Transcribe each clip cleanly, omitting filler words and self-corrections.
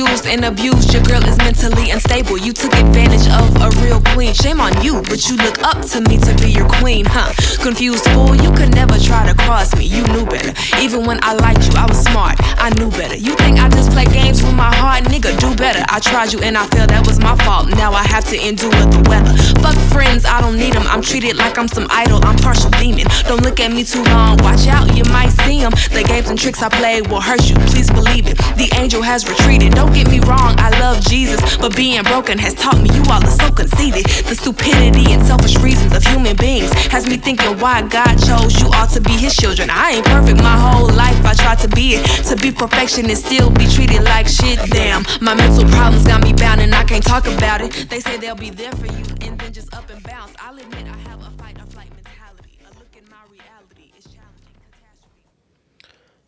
used and abused. Your girl is mentally unstable. You took advantage of a real queen. Shame on you, but you look up to me to be your queen, huh? Confused fool, you could never try to cross me. You knew better. Even when I liked you, I was smart. I knew better. You think I just play games with my heart? Nigga, do better. I tried you and I failed. That was my fault. Now I have to endure the weather. Fuck friends, I don't need them. I'm treated like I'm some idol. I'm partial demon. Don't look at me too long. Watch out, you might see them. The games and tricks I play will hurt you. Please believe it. The angel has retreated. Don't get me wrong, I love Jesus, but being broken has taught me you all are so conceited. The stupidity and selfish reasons of human beings has me thinking why God chose you all to be his children. I ain't perfect my whole life. I tried to be it. To be perfection and still be treated like shit. Damn, my mental problems got me bound and I can't talk about it. They say they'll be there for you and then just up and bounce. I'll admit I have a fight or flight mentality. A look in my reality is challenging catastrophe.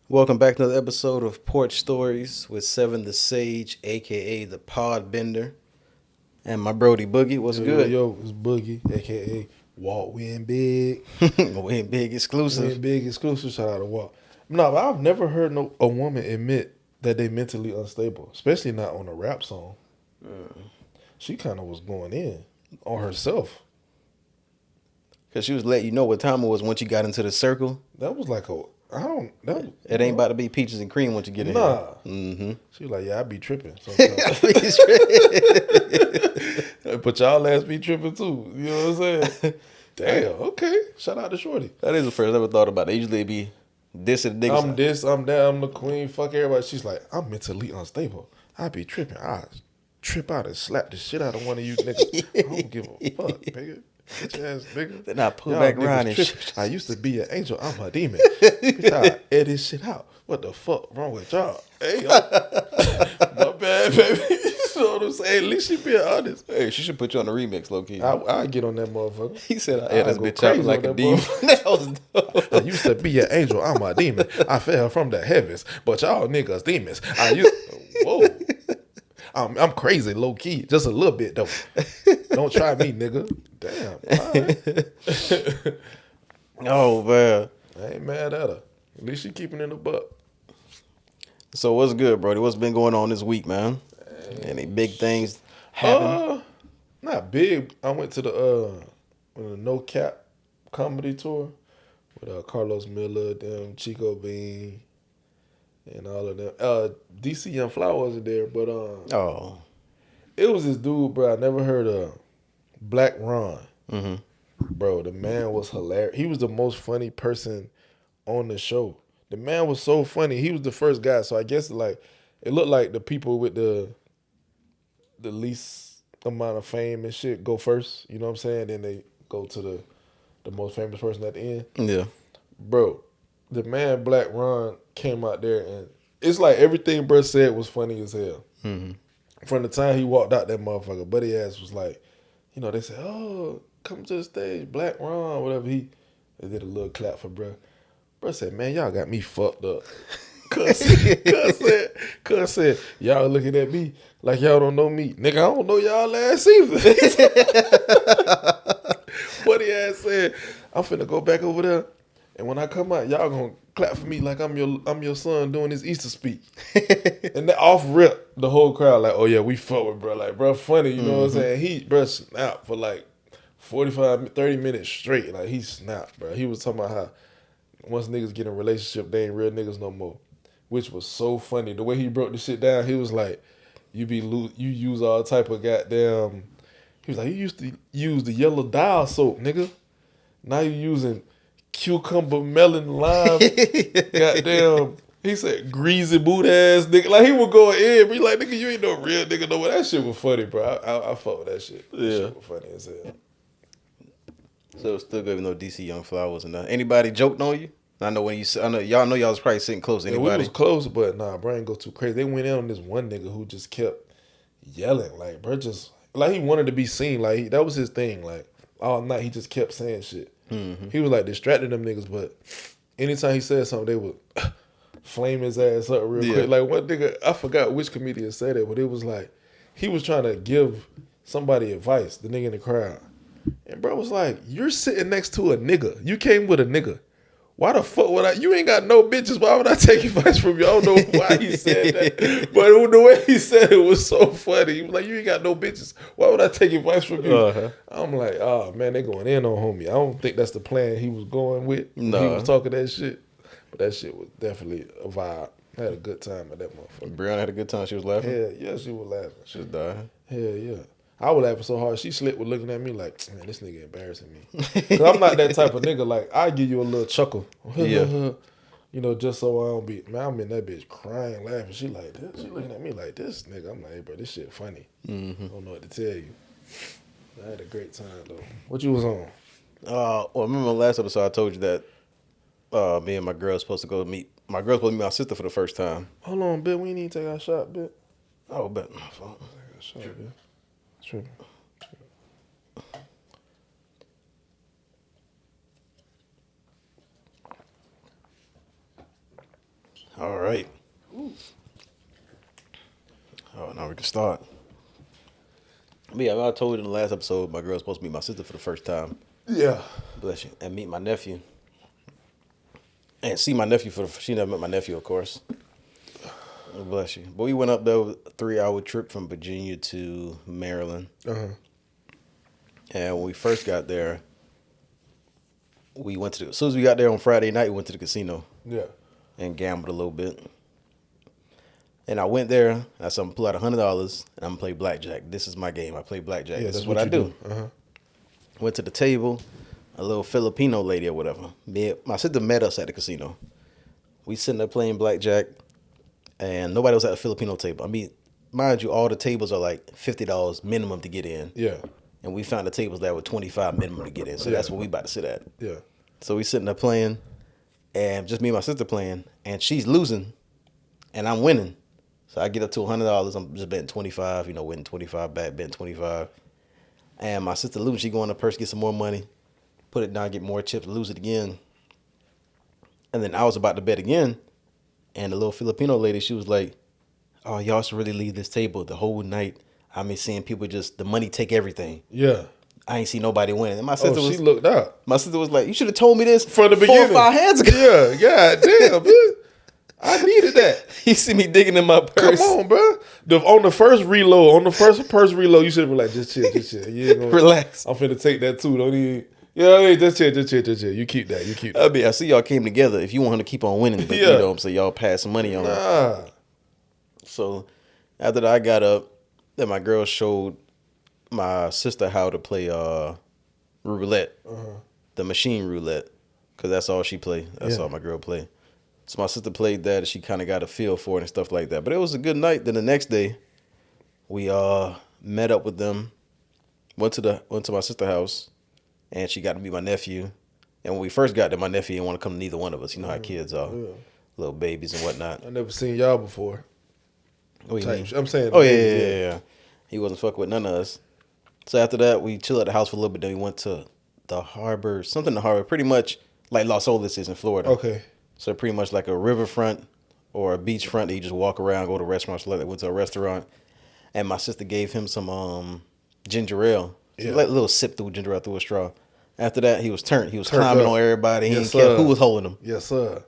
Welcome back to another episode of Porch Stories with 7theSage, a.k.a. the Pod Bender, and my Brody Boogie. What's good? Yo, it's Boogie, a.k.a. Walt Win Big. Win Big exclusive. Win Big exclusive. Shout out to Walt. No, but I've never heard a woman admit that they mentally unstable, especially not on a rap song. She kind of was going in on herself. Because she was letting you know what time it was once you got into the circle. That was like It ain't about to be peaches and cream once you get in here. Mm-hmm. She was like, yeah, I be tripping sometimes. But y'all ass be tripping too. You know what I'm saying? Damn, okay. Shout out to Shorty. That is the first I ever thought about it. They usually be this and niggas. I'm this, I'm that, I'm the queen, fuck everybody. She's like, I'm mentally unstable. I be tripping. I trip out and slap the shit out of one of you niggas. I don't give a fuck, nigga. Bitch ass nigga. Then I pull back around and shit. I used to be an angel. I'm a demon. Bitch, I edit this shit out. What the fuck wrong with y'all? Hey, my bad, baby. You know what I'm saying? At least she being honest. Hey, she should put you on the remix, low key. I get on that motherfucker. He said I had this bitch out like a demon. That was dope. I used to be an angel. I'm a demon. I fell from the heavens, but y'all niggas demons. Whoa. I'm crazy, low key, just a little bit though. Don't try me, nigga. Damn. Right. Oh man, I ain't mad at her. At least she keeping in the buck. So what's good, Brody? What's been going on this week, man? Any big things happen? Not big. I went to the No Cap comedy tour with Carlos Miller, them Chico Bean, and all of them. DC Young Flower wasn't there, but it was this dude, bro. I never heard of Black Ron. Mm-hmm. Bro, the man was hilarious. He was the most funny person on the show. The man was so funny. He was the first guy, so I guess it looked like the people with the least amount of fame and shit go first. You know what I'm saying? Then they go to the most famous person at the end. Yeah, bro. The man Black Ron came out there and it's like everything bro said was funny as hell. Mm-hmm. From the time he walked out, that motherfucker buddy ass was like, you know, they said, oh, come to the stage, Black Ron, whatever. They did a little clap for bro. Bro said, man, y'all got me fucked up. Cuz said, y'all looking at me like y'all don't know me. Nigga, I don't know y'all ass either. Buddy ass said, I'm finna go back over there. And when I come out, y'all gonna clap for me like I'm your son doing his Easter speech. And then off rip, the whole crowd like, oh yeah, we fuck with bro. Like, bro, funny, you know what I'm saying? Bro snapped for like 45, 30 minutes straight. Like, he snapped, bro. He was talking about how once niggas get in a relationship, they ain't real niggas no more. Which was so funny. The way he broke the shit down, he was like, you use all type of goddamn, he was like, you used to use the yellow dial soap, nigga. Now you using cucumber, melon, lime, goddamn. He said greasy boot ass nigga. Like, he was going in. Be like, nigga, you ain't no real nigga no more. That shit was funny, bro. I fuck with that shit. Yeah. That shit was funny as hell. So it's still good with no DC Young Flowers and nothing. Anybody joked on you? I know y'all was probably sitting close. Anybody? Yeah, we was close, but nah, bro ain't go too crazy. They went in on this one nigga who just kept yelling. Like, bro just, like, he wanted to be seen. Like, that was his thing. Like, all night he just kept saying shit. Mm-hmm. He was like distracting them niggas, but anytime he said something, they would flame his ass up real quick. Like, one nigga, I forgot which comedian said it, but it was like, he was trying to give somebody advice, the nigga in the crowd. And bro was like, you're sitting next to a nigga. You came with a nigga. why the fuck would I? You ain't got no bitches. Why would I take advice from you? I don't know why he said that, but the way he said it was so funny. He was like, you ain't got no bitches. Why would I take advice from you? I'm like, oh man, they going in on homie. I don't think that's the plan he was going with. No. He was talking that shit, but that shit was definitely a vibe. I had a good time at that motherfucker. Brianna had a good time. She was laughing. Yeah, she was laughing. She was dying. Hell yeah. I was laughing so hard. She slipped with looking at me like, man, this nigga embarrassing me. Cause I'm not that type of nigga. Like, I give you a little chuckle. Yeah. You know, just so I don't be, man, I'm in that bitch crying, laughing. She like this. She looking at me like this nigga. I'm like, hey, bro, this shit funny. I don't know what to tell you. I had a great time, though. What you was on? Well, remember the last episode I told you that me and my girl supposed to go meet, my girl's supposed to meet my sister for the first time. Hold on, Bill. We need to take our shot, Bill. Oh, bet. My fault. Take our shot, Bill. Tripping. All right. Oh, now we can start. But yeah, I told you in the last episode, my girl's supposed to meet my sister for the first time. Yeah. Bless you. And meet my nephew. And see my nephew she never met my nephew, of course. Bless you. But we went up there with a 3-hour trip from Virginia to Maryland. And when we first got there, we went to as soon as we got there on Friday night, we went to the casino. Yeah. And gambled a little bit. And I went there, I said, I'm going to pull out $100 and I'm going to play blackjack. This is my game. I play blackjack. Yeah, this is what I do. Went to the table, a little Filipino lady or whatever. My sister met us at the casino. We sitting there playing blackjack, and nobody was at the Filipino table. I mean, mind you, all the tables are like $50 minimum to get in. Yeah. And we found the tables that were $25 minimum to get in. So that's what we about to sit at. Yeah. So we sitting there playing, and just me and my sister playing, and she's losing, and I'm winning. So I get up to $100. I'm just betting 25, winning 25 back, betting 25. And my sister losing, she go in the purse, get some more money, put it down, get more chips, lose it again. And then I was about to bet again, and the little Filipino lady, she was like, oh, y'all should really leave this table the whole night. I mean, seeing people just, the money take everything. Yeah. I ain't see nobody winning. And my sister she looked up. My sister was like, you should have told me this from the beginning. 4 or 5 hands ago. Yeah, god damn, man. I needed that. You see me digging in my purse. Come on, bro. On the first purse reload, you should have been like, just chill. You ain't gonna, relax. I'm finna take that too. Don't even. Yeah, just chill. You keep that. I mean, I see y'all came together. If you want to keep on winning, but so y'all pass some money on her. So after that, I got up. Then my girl showed my sister how to play roulette, the machine roulette, because that's all she played. That's all my girl played. So my sister played that, and she kind of got a feel for it and stuff like that. But it was a good night. Then the next day, we met up with them, went to my sister's house, and she got to meet my nephew. And when we first got there, my nephew didn't want to come to neither one of us. You know how kids are, little babies and whatnot. I never seen y'all before. What do you mean? I'm saying. Oh yeah. He wasn't fucking with none of us. So after that, we chilled at the house for a little bit. Then we went to the harbor, pretty much like Las Olas is in Florida. Okay. So pretty much like a riverfront or a beachfront that you just walk around, go to restaurants. Like went to a restaurant, and my sister gave him some ginger ale. So let a little sip through ginger ale through a straw. After that, he was turned. He was climbing on everybody. He didn't care who was holding him. Yes, sir.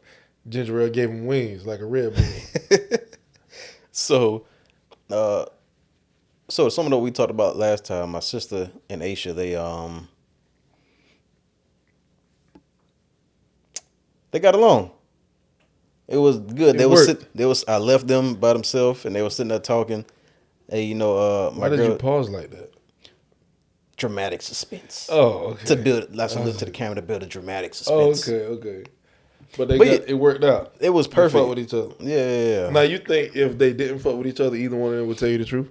Ginger ale gave him wings like a Red Bull. So some of what we talked about last time, my sister and Aisha, they got along. It was good. I left them by themselves, and they were sitting there talking. Hey, why did you pause like that? Dramatic suspense. Oh, okay. To build, look to the camera to build a dramatic suspense. Oh, okay. But it worked out. It was perfect. They fuck with each other. Yeah. Now, you think if they didn't fuck with each other, either one of them would tell you the truth?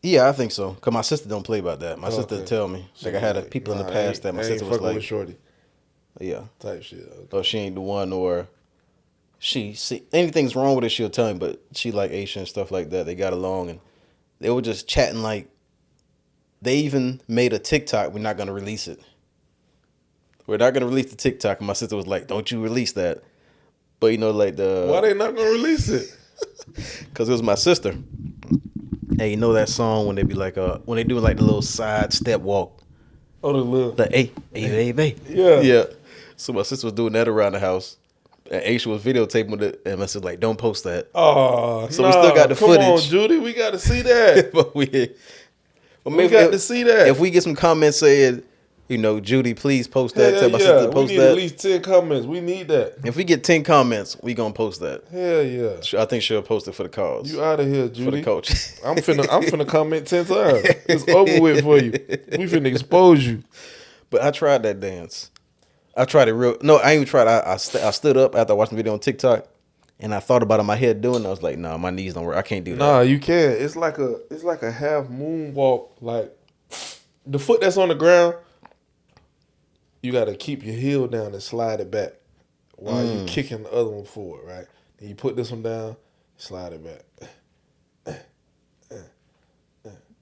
Yeah, I think so. Because my sister don't play about that. My sister would tell me. Like I had people in the past that my sister was like, with shorty. Yeah. Type shit. Okay. Or she ain't the one, or anything's wrong with her, she'll tell me. But she like Aisha and stuff like that. They got along, and they were just chatting. Like they even made a TikTok. We're not gonna release it. We're not gonna release the TikTok. And my sister was like, "Don't you release that?" But like why they not gonna release it? Because it was my sister. Hey, that song when they be like when they do like the little side step walk. Oh, the little hey. Yeah. So my sister was doing that around the house. And Aisha was videotaping it, and my sister like, "Don't post that." Oh, so we still got the footage. Come on, Judy, we got to see that. But we got to see that. If we get some comments saying, Judy, please post that. Tell my sister to post we need that. at least 10 comments. We need that. If we get 10 comments, we gonna post that. Hell yeah. I think she'll post it for the cause. You out of here, Judy. For the coach. I'm finna comment 10 times. It's over with for you. We finna expose you. But I tried that dance. I tried it real. No, I ain't even tried. I stood up after I watched the video on TikTok, and I thought about it in my head doing it. I was like, nah, my knees don't work. I can't do that. Nah, you can't. It's like a half moonwalk. Like the foot that's on the ground, you got to keep your heel down and slide it back while you kicking the other one forward, right? Then you put this one down, slide it back.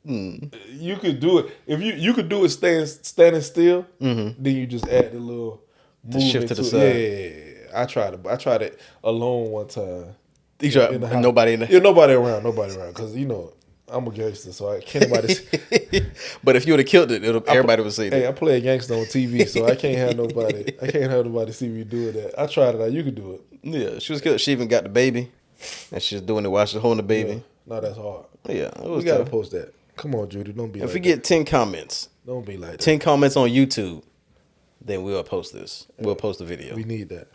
You could do it if you could do it standing still. Then you just add the little movement shift to the side. Yeah, I tried it alone one time. You tried, nobody in there. Yeah, nobody around, because I'm a gangster, so I can't nobody. But if you would have killed it, everybody would see that. Hey, I play a gangster on TV, so I can't have nobody see me doing that. I tried it out. You could do it. Yeah, she was killed. She even got the baby, and she's doing it while she's holding the baby. Yeah. No, that's hard. Yeah, we gotta post that. Come on, Judy, don't be. If we get 10 comments, don't be like that. 10 comments on YouTube, then we'll post this. We'll post the video. We need that.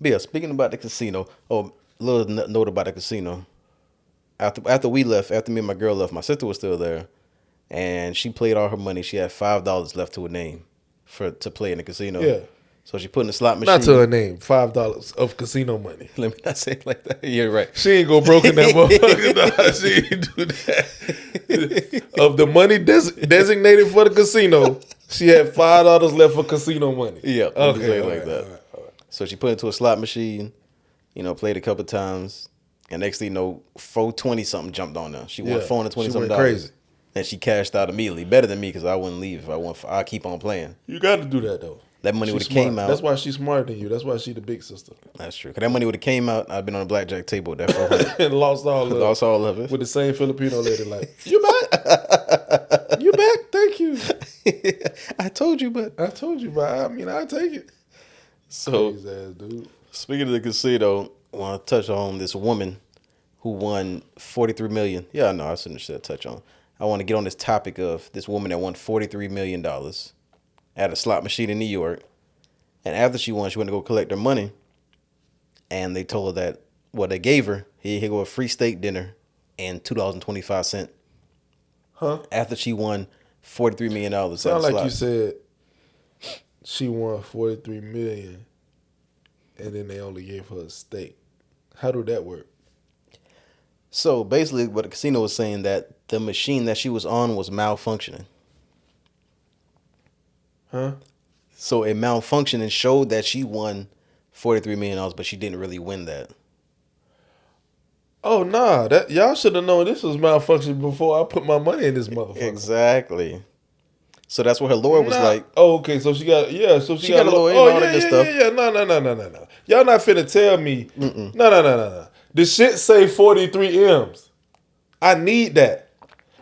But yeah, speaking about the casino. Oh, a little note about the casino. After we left, after me and my girl left, my sister was still there, and she played all her money. She had $5 left to her name to play in the casino. Yeah. So she put in the slot machine. Not to her name. $5 of casino money. Let me not say it like that. You're right. She ain't go broke in that motherfucker. Nah, she ain't do that. Of the money designated for the casino, she had $5 left for casino money. Yeah. Okay. Like that. All right. So she put it into a slot machine. Played a couple times. And next thing you know, 420 something jumped on her. She won 420 something dollars. Crazy. And she cashed out immediately. Better than me because I wouldn't leave if I keep on playing. You got to do that though. That money would have came out. That's why she's smarter than you. That's why she the big sister. That's true. Because that money would have came out. I'd been on a blackjack table with that 400. And lost all of it. Lost all of it. With the same Filipino lady like, you back? You back? Thank you. I told you, but I take it. So, crazy ass dude. Speaking of the casino, I want to touch on this woman who won $43 million. Yeah, I know. I shouldn't have said touch on. I want to get on this topic of this woman that won $43 million at a slot machine in New York. And after she won, she went to go collect her money. And they told her that, they gave her, here go a free steak dinner and $2.25. Huh? After she won $43 million. Sound like slot. You said she won $43 million and then they only gave her a steak. How did that work? So basically what the casino was saying that the machine that she was on was malfunctioning. Huh? So it malfunctioned and showed that she won $43 million, but she didn't really win that. Oh, nah. Y'all should have known this was malfunctioning before I put my money in this motherfucker. Exactly. So that's what her lawyer was like. Oh, okay. So she got a lawyer and all that good stuff. Yeah. No. Y'all not finna tell me. No. The shit say 43 M's. I need that.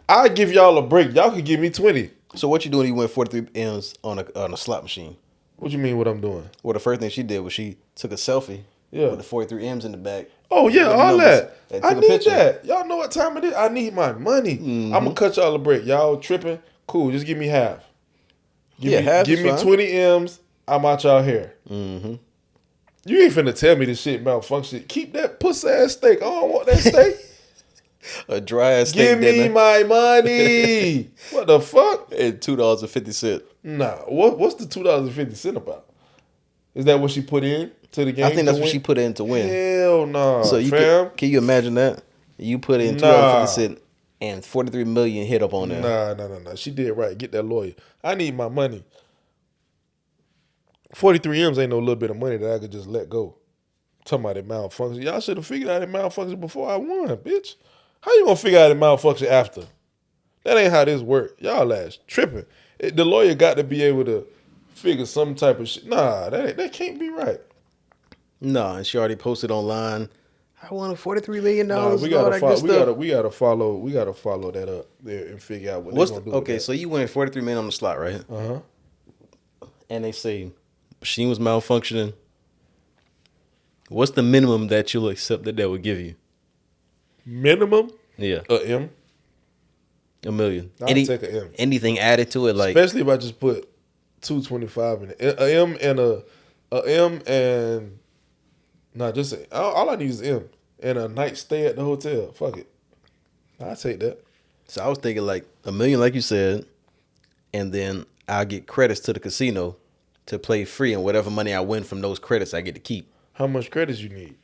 I'll give y'all a break. Y'all could give me 20. So what you doing? You win 43 M's on a slot machine. What you mean? What I'm doing? Well, the first thing she did was she took a selfie. Yeah. With the 43 M's in the back. Oh yeah, all that. I need that. Y'all know what time it is. I need my money. Mm-hmm. I'm gonna cut y'all a break. Y'all tripping? Cool. Just give me half. Give me 20 M's. I'm out y'all hair. Mm-hmm. You ain't finna tell me this shit malfunction. Keep that pussy ass steak. I don't want that steak. A dry ass steak. Give me my money. What the fuck? And $2.50. Nah. What's the $2.50 about? Is that what she put in to the game? I think that's what she put in to win. Hell no. Nah, so can you imagine that? You put in $2.50 and 43 million hit up on there. Nah. She did right. Get that lawyer. I need my money. 43 M's ain't no little bit of money that I could just let go. Talking about it malfunction. Y'all should have figured out it malfunction before I won, bitch. How you gonna figure out it malfunction after? That ain't how this work. Y'all ass tripping. The lawyer got to be able to figure some type of shit. Nah, that can't be right. Nah, and she already posted online. I won $43 million. Nah, we gotta follow that up there and figure out what they're gonna do. Okay, so you win $43 million on the slot, right? Uh-huh. And they say machine was malfunctioning, what's the minimum that you'll accept that would give you? Minimum? Yeah. A M? $1 million. I'll take a M. Anything added to it, like especially if I just put 225 in it. A M and just all I need is M and a night stay at the hotel. Fuck it, I'll take that. So I was thinking like $1 million, like you said, and then I'll get credits to the casino to play free, and whatever money I win from those credits, I get to keep. How much credits you need?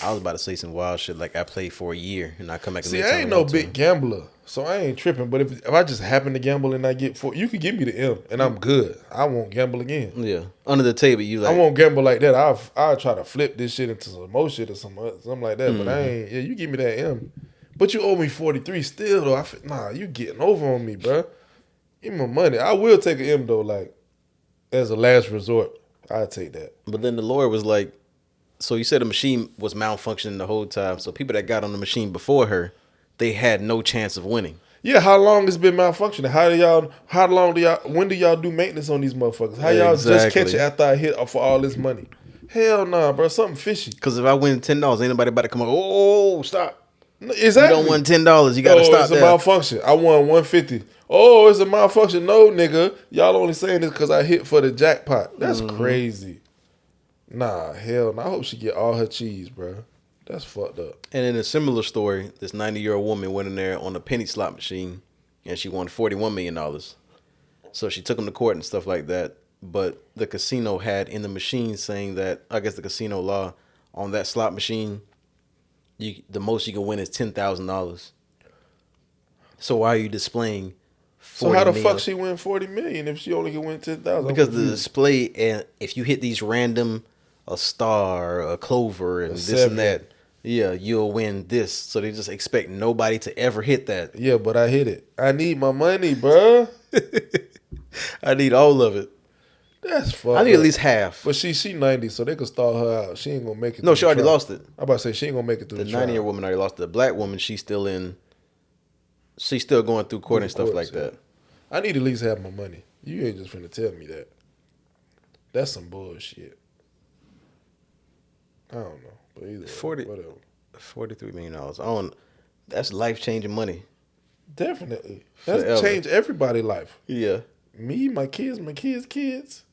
I was about to say some wild shit like I played for a year and I come back. See, I ain't no big gambler, so I ain't tripping. But if I just happen to gamble and I get you can give me the M and I'm good. I won't gamble again. Yeah, under the table, you like. I won't gamble like that. I'll try to flip this shit into some more shit or something like that. But I ain't. Yeah, you give me that M, but you owe me 43 still though. Nah, you getting over on me, bro. Give me my money. I will take an M though, like as a last resort. I'll take that. But then the lawyer was like, so you said the machine was malfunctioning the whole time. So people that got on the machine before her, they had no chance of winning. Yeah, how long it's been malfunctioning? When do y'all do maintenance on these motherfuckers? How y'all just catch it after I hit for all this money? Hell nah, bro, something fishy. Because if I win $10, ain't nobody about to come up, oh, stop. Exactly. You don't win $10, you got to stop it's a malfunction. I won $150. Oh, it's a malfunction. No, nigga. Y'all only saying this because I hit for the jackpot. That's crazy. Nah, hell no. I hope she get all her cheese, bro. That's fucked up. And in a similar story, this 90-year-old woman went in there on a penny slot machine and she won $41 million. So she took him to court and stuff like that. But the casino had in the machine saying that, I guess the casino law on that slot machine, the most you can win is $10,000. So why are you displaying 40 So how the million? fuck she win 40 million if she only can win 10,000? Because the display, and if you hit these random, a star, a clover, and this and that, yeah, you'll win this. So they just expect nobody to ever hit that. Yeah, but I hit it. I need my money, bruh. I need all of it. That's fucked I need up. at least half. But she 90, so they could stall her out. She ain't gonna make it. No, she already lost it. I'm about to say she ain't gonna make it through the trial. 90-year woman already lost it. The black woman, she's still going through court and stuff like that. I need to at least have my money. You ain't just finna tell me that. That's some bullshit. I don't know. But either way, whatever. $43 million. That's life-changing money. Definitely. That's Forever. changed everybody's life. Yeah. Me, my kids, kids.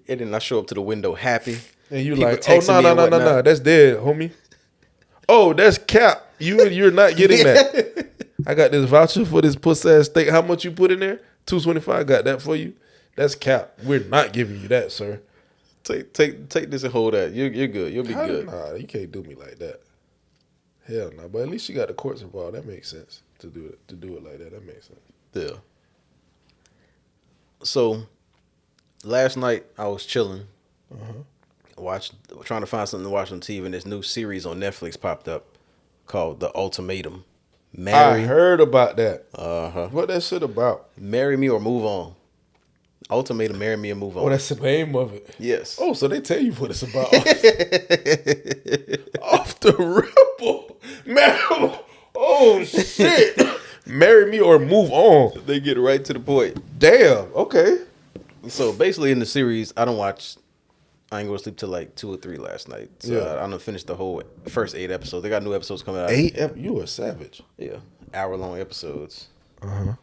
And then I show up to the window happy. And you People like, oh, texting me and no, whatnot. that's dead, homie. Oh, that's cap. You're not getting that. I got this voucher for this pussy ass steak. How much you put in there? $225. Got that for you. That's cap. We're not giving you that, sir. Take this and hold that. You're good. You'll be good. Nah, you can't do me like that. Hell no. But at least you got the courts involved. That makes sense to do it like that. That makes sense. Yeah. So last night I was chilling, trying to find something to watch on TV, and this new series on Netflix popped up called The Ultimatum. I heard about that. Uh-huh. What that shit about? Marry me or move on. Ultimatum, marry me or move on. Oh, that's the name of it. Yes. Oh, so they tell you what it's about. Off the ripple. Man, oh, shit. Marry me or move on. They get right to the point. Damn, okay. So basically in the series, I ain't going to sleep till like 2 or 3 last night. So Yeah. I done finished the whole first 8 episodes. They got new episodes coming out. 8? You a savage. Yeah. Hour-long episodes. Uh-huh.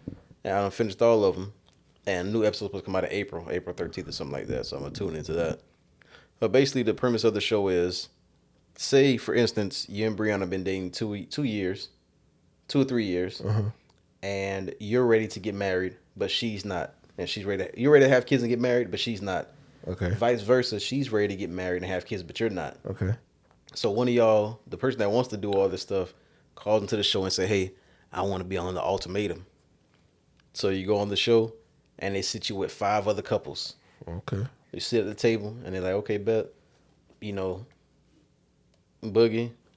And I done finished all of them. And new episodes supposed to come out in April 13th or something like that. So I'm going to tune into that. But basically the premise of the show is, say, for instance, you and Brianna have been dating 2 years, 2 or 3 years, and you're ready to get married, but she's not. And you're ready to have kids and get married, but she's not. Okay. Vice versa, she's ready to get married and have kids, but you're not. Okay. So one of y'all, the person that wants to do all this stuff, calls into the show and say, hey, I want to be on the ultimatum. So you go on the show, and they sit you with 5 other couples. Okay. You sit at the table, and they're like, okay, bet, Boogie,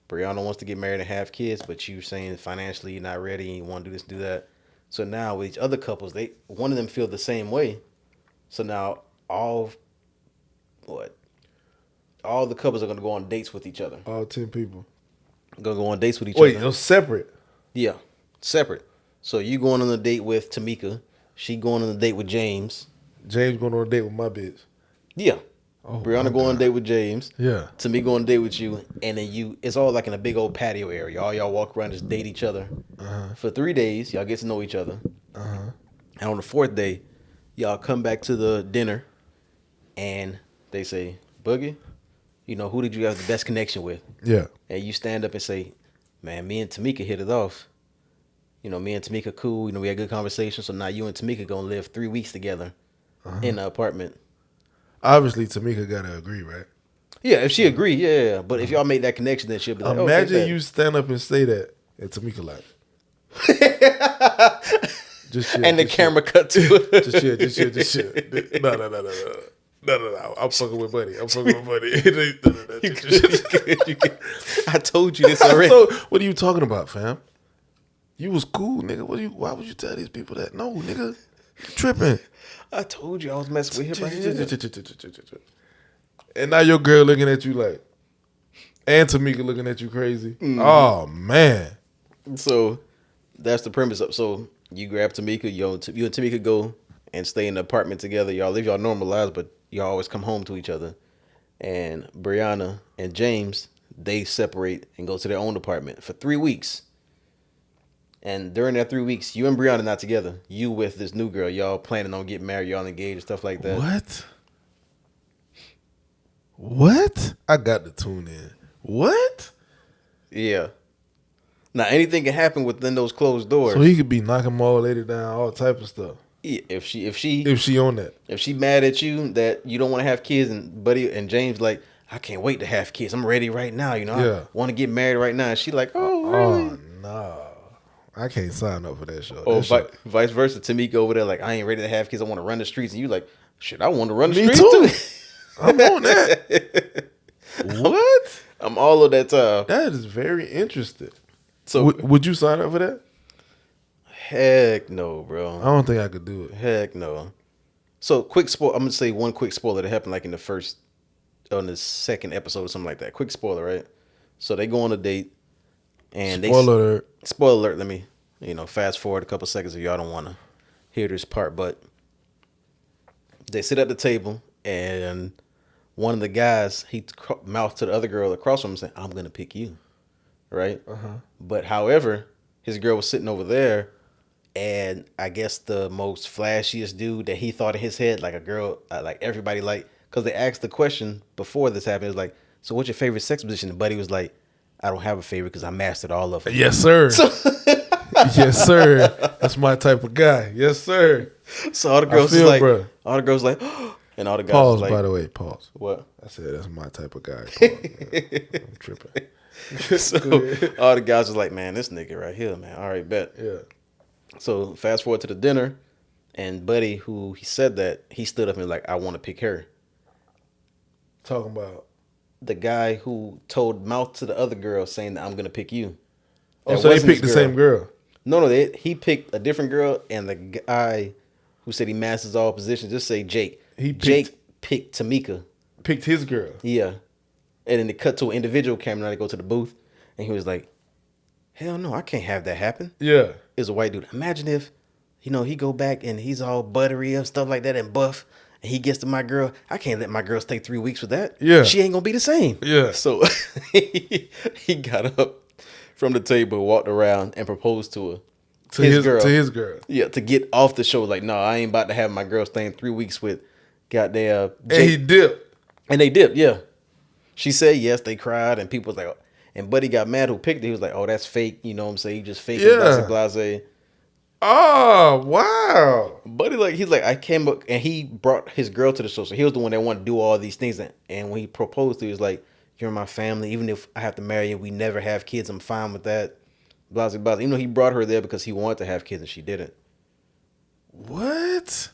Brianna wants to get married and have kids, but you saying financially you're not ready and you want to do this, do that. So now with each other couples, one of them feel the same way. So now all the couples are going to go on dates with each other. All 10 people. Going to go on dates with each Wait, other. they're separate. Yeah, separate. So you going on a date with Tamika, She going on a date with James. James going on a date with my bitch. Yeah. Oh, Brianna going on a date with James. Yeah. Tamika going on a date with you. And then it's all like in a big old patio area. All y'all walk around, just date each other. For 3 days, y'all get to know each other. And on the 4th day, y'all come back to the dinner. And they say, Boogie, who did you have the best connection with? Yeah. And you stand up and say, man, me and Tamika hit it off. Me and Tamika cool. We had good conversation. So now you and Tamika going to live 3 weeks together in the apartment. Obviously, Tamika got to agree, right? Yeah, if she agree, yeah. But if y'all make that connection, then she'll be like, imagine you stand up and say that, and Tamika like. Just chill, and the camera cut to it. Just chill. No. I'm fucking with Buddy. I told you this already. So, what are you talking about, fam? You was cool, nigga. Why would you tell these people that? No, nigga. You tripping. I told you I was messing with him right here. And now your girl looking at you like, and Tamika looking at you crazy. Oh, man. So, that's the premise of. So, you grab Tamika, you and Tamika go and stay in the apartment together. Y'all live y'all normal lives, but y'all always come home to each other. And Brianna and James, they separate and go to their own apartment for 3 weeks. And during that 3 weeks, you and Brianna not together. You with this new girl. Y'all planning on getting married. Y'all engaged and stuff like that. What? I got to tune in. What? Yeah. Now, anything can happen within those closed doors. So he could be knocking my old lady down, all type of stuff. Yeah, if she on that. If she mad at you that you don't want to have kids, and Buddy and James like, I can't wait to have kids. I'm ready right now. I want to get married right now. And she like, oh, really? Oh, no. I can't sign up for that show. Or vice versa. Tamika over there like, I ain't ready to have kids. I want to run the streets. And you like, shit, I want to run the streets too. I'm on that. What? I'm all of that time. That is very interesting. So would you sign up for that? Heck no, bro. I don't think I could do it. Heck no. So quick spoiler. I'm gonna say one quick spoiler that happened like in the second episode or something like that. Quick spoiler, right? So they go on a date, and spoiler alert. Let me fast forward a couple seconds if y'all don't want to hear this part. But they sit at the table, and one of the guys he mouthed to the other girl across from him saying, "I'm gonna pick you," right? But however, his girl was sitting over there. And I guess the most flashiest dude that he thought in his head, like a girl, like everybody like, because they asked the question before this happened, it was like, so what's your favorite sex position? And Buddy was like, I don't have a favorite because I mastered all of them. Yes, sir. Yes, sir. That's my type of guy. Yes, sir. So all the girls was like, all the girls like, and all the guys was like, by the way, pause. What? I said that's my type of guy. I'm tripping. So all the guys was like, man, this nigga right here, man. All right, bet. Yeah. So fast forward to the dinner, and Buddy, who he said that, he stood up and was like, I want to pick her. Talking about the guy who told mouth to the other girl saying that I'm gonna pick you. Oh, so they picked the same girl? No, he picked a different girl, and the guy who said he masters all positions, just say Jake. Jake picked Tamika. Picked his girl. Yeah. And then they cut to an individual camera, and they go to the booth, and he was like, hell no, I can't have that happen. Yeah. Is a white dude. Imagine if, he go back and he's all buttery and stuff like that and buff, and he gets to my girl. I can't let my girl stay 3 weeks with that. Yeah. She ain't gonna be the same. Yeah. So he got up from the table, walked around, and proposed to her. To his girl. Yeah, to get off the show. Like, no, I ain't about to have my girl staying 3 weeks with goddamn Jake. And he dipped. And they dipped, yeah. She said yes, they cried, and people was like, and Buddy got mad who picked it. He was like, oh, that's fake. You know what I'm saying? He just fake it, blase. Oh, wow. Buddy, he's like, I came up, and he brought his girl to the show. So he was the one that wanted to do all these things. And when he proposed to her, he was like, you're my family. Even if I have to marry you, we never have kids. I'm fine with that. Blase, blase. Even though he brought her there because he wanted to have kids and she didn't. What?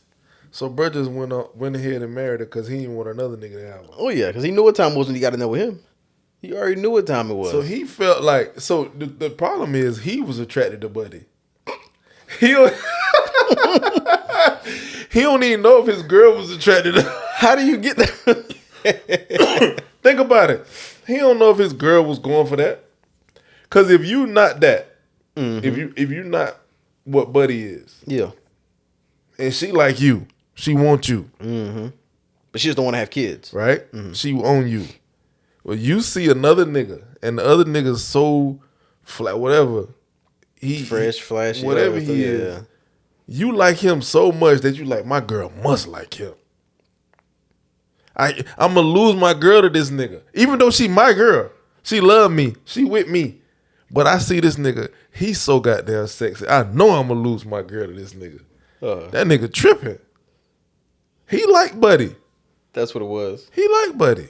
So bro just went ahead and married her because he didn't want another nigga to have her. Oh, yeah, because he knew what time it was when he got in there with him. He already knew what time it was. So he felt like, the problem is he was attracted to Buddy. He don't even know if his girl was attracted to him. How do you get that? Think about it. He don't know if his girl was going for that. Because if you not that, if you not what Buddy is, yeah, And she like you. She want you. Mm-hmm. But she just don't want to have kids. Right? Mm-hmm. She on you. Well, you see another nigga, and the other nigga's so flat, whatever. Fresh, flashy. Whatever he is. You like him so much that you like, my girl must like him. I'm going to lose my girl to this nigga. Even though she my girl. She love me. She with me. But I see this nigga, he's so goddamn sexy. I know I'm going to lose my girl to this nigga. That nigga tripping. He like Buddy. That's what it was. He like Buddy.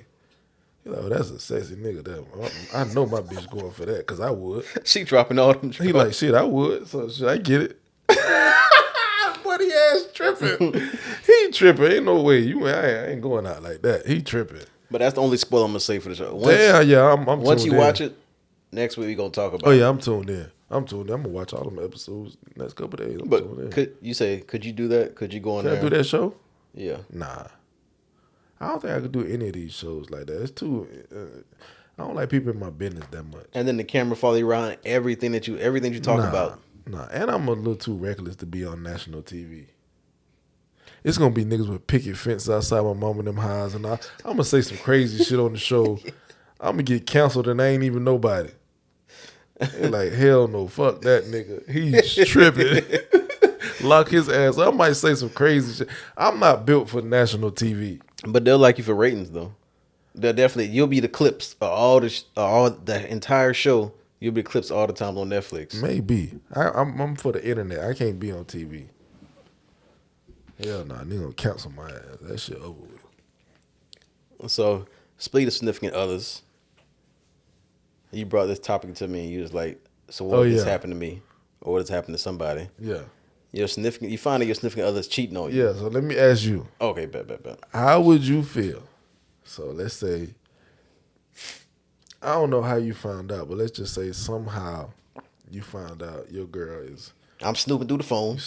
You know, that's a sexy nigga. I know my bitch going for that because I would. She dropping all them. He like, shit, I would. So should I get it? Buddy ass tripping. He tripping. Ain't no way. I ain't going out like that. He tripping. But that's the only spoiler I'm going to say for the show. I'm once tuned you in. watch it, next week we going to talk about it. Oh, yeah, I'm tuned in. I'm going to watch all them episodes next couple of days. Could you do that? Could you go on there? Can I do that show? Yeah. Nah. I don't think I could do any of these shows like that. It's too. I don't like people in my business that much. And then the camera follow you around everything you talk about. Nah, and I'm a little too reckless to be on national TV. It's gonna be niggas with picket fence outside my mom and them highs, and I'm gonna say some crazy shit on the show. I'm gonna get canceled, and I ain't even nobody. They're like, hell no, fuck that nigga. He's tripping. Lock his ass. I might say some crazy shit. I'm not built for national TV. But they'll like you for ratings, though. They'll definitely. You'll be the clips of all the entire show. You'll be the clips all the time on Netflix. Maybe. I'm for the internet. I can't be on TV. Hell nah, nigga gonna cancel my ass. That shit over with. So, speaking of significant others, you brought this topic to me, and you was like, "So what has happened to me, or what has happened to somebody?" Yeah. You find out your significant other's cheating on you. Yeah, so let me ask you. Okay, bet. How would you feel? So let's say, I don't know how you found out, but let's just say somehow you found out your girl is... I'm snooping through the phone.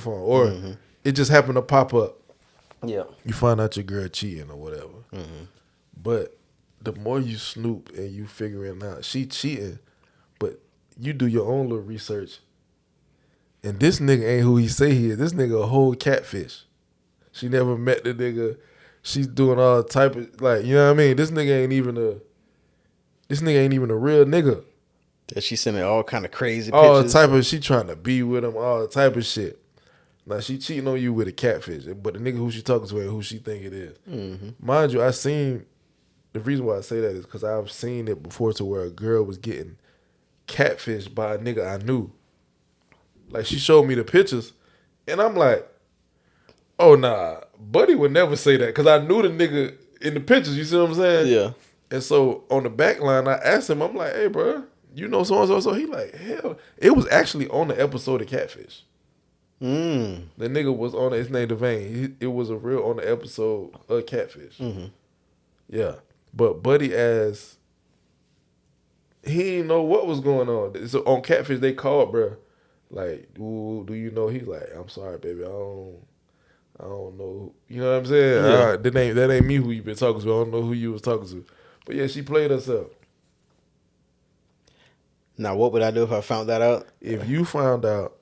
Or it just happened to pop up. Yeah. You find out your girl cheating or whatever. Mm-hmm. But the more you snoop and you figuring out she cheating, but you do your own little research. And this nigga ain't who he say he is. This nigga a whole catfish. She never met the nigga. She's doing all type of, like, you know what I mean? This nigga ain't even a real nigga. That she sending all kind of crazy all pictures. All type of, she trying to be with him, all type of shit. Now she cheating on you with a catfish, but the nigga who she talking to ain't who she think it is. Mm-hmm. Mind you, the reason why I say that is because I've seen it before to where a girl was getting catfished by a nigga I knew. Like, she showed me the pictures, and I'm like, oh, nah, Buddy would never say that, because I knew the nigga in the pictures, you see what I'm saying? Yeah. And so, on the back line, I asked him, I'm like, hey, bro, you know so-and-so? So he like, hell, it was actually on the episode of Catfish. The nigga was on it, his name Devane. It was a real on the episode of Catfish. Mm-hmm. Yeah. But Buddy asked, he didn't know what was going on. So, on Catfish, they called, bro. Like, do you know? He's like, I'm sorry, baby. I don't know. You know what I'm saying? Yeah. All right, that ain't me who you been talking to. I don't know who you was talking to. But yeah, she played herself. Now, what would I do if I found that out? If you found out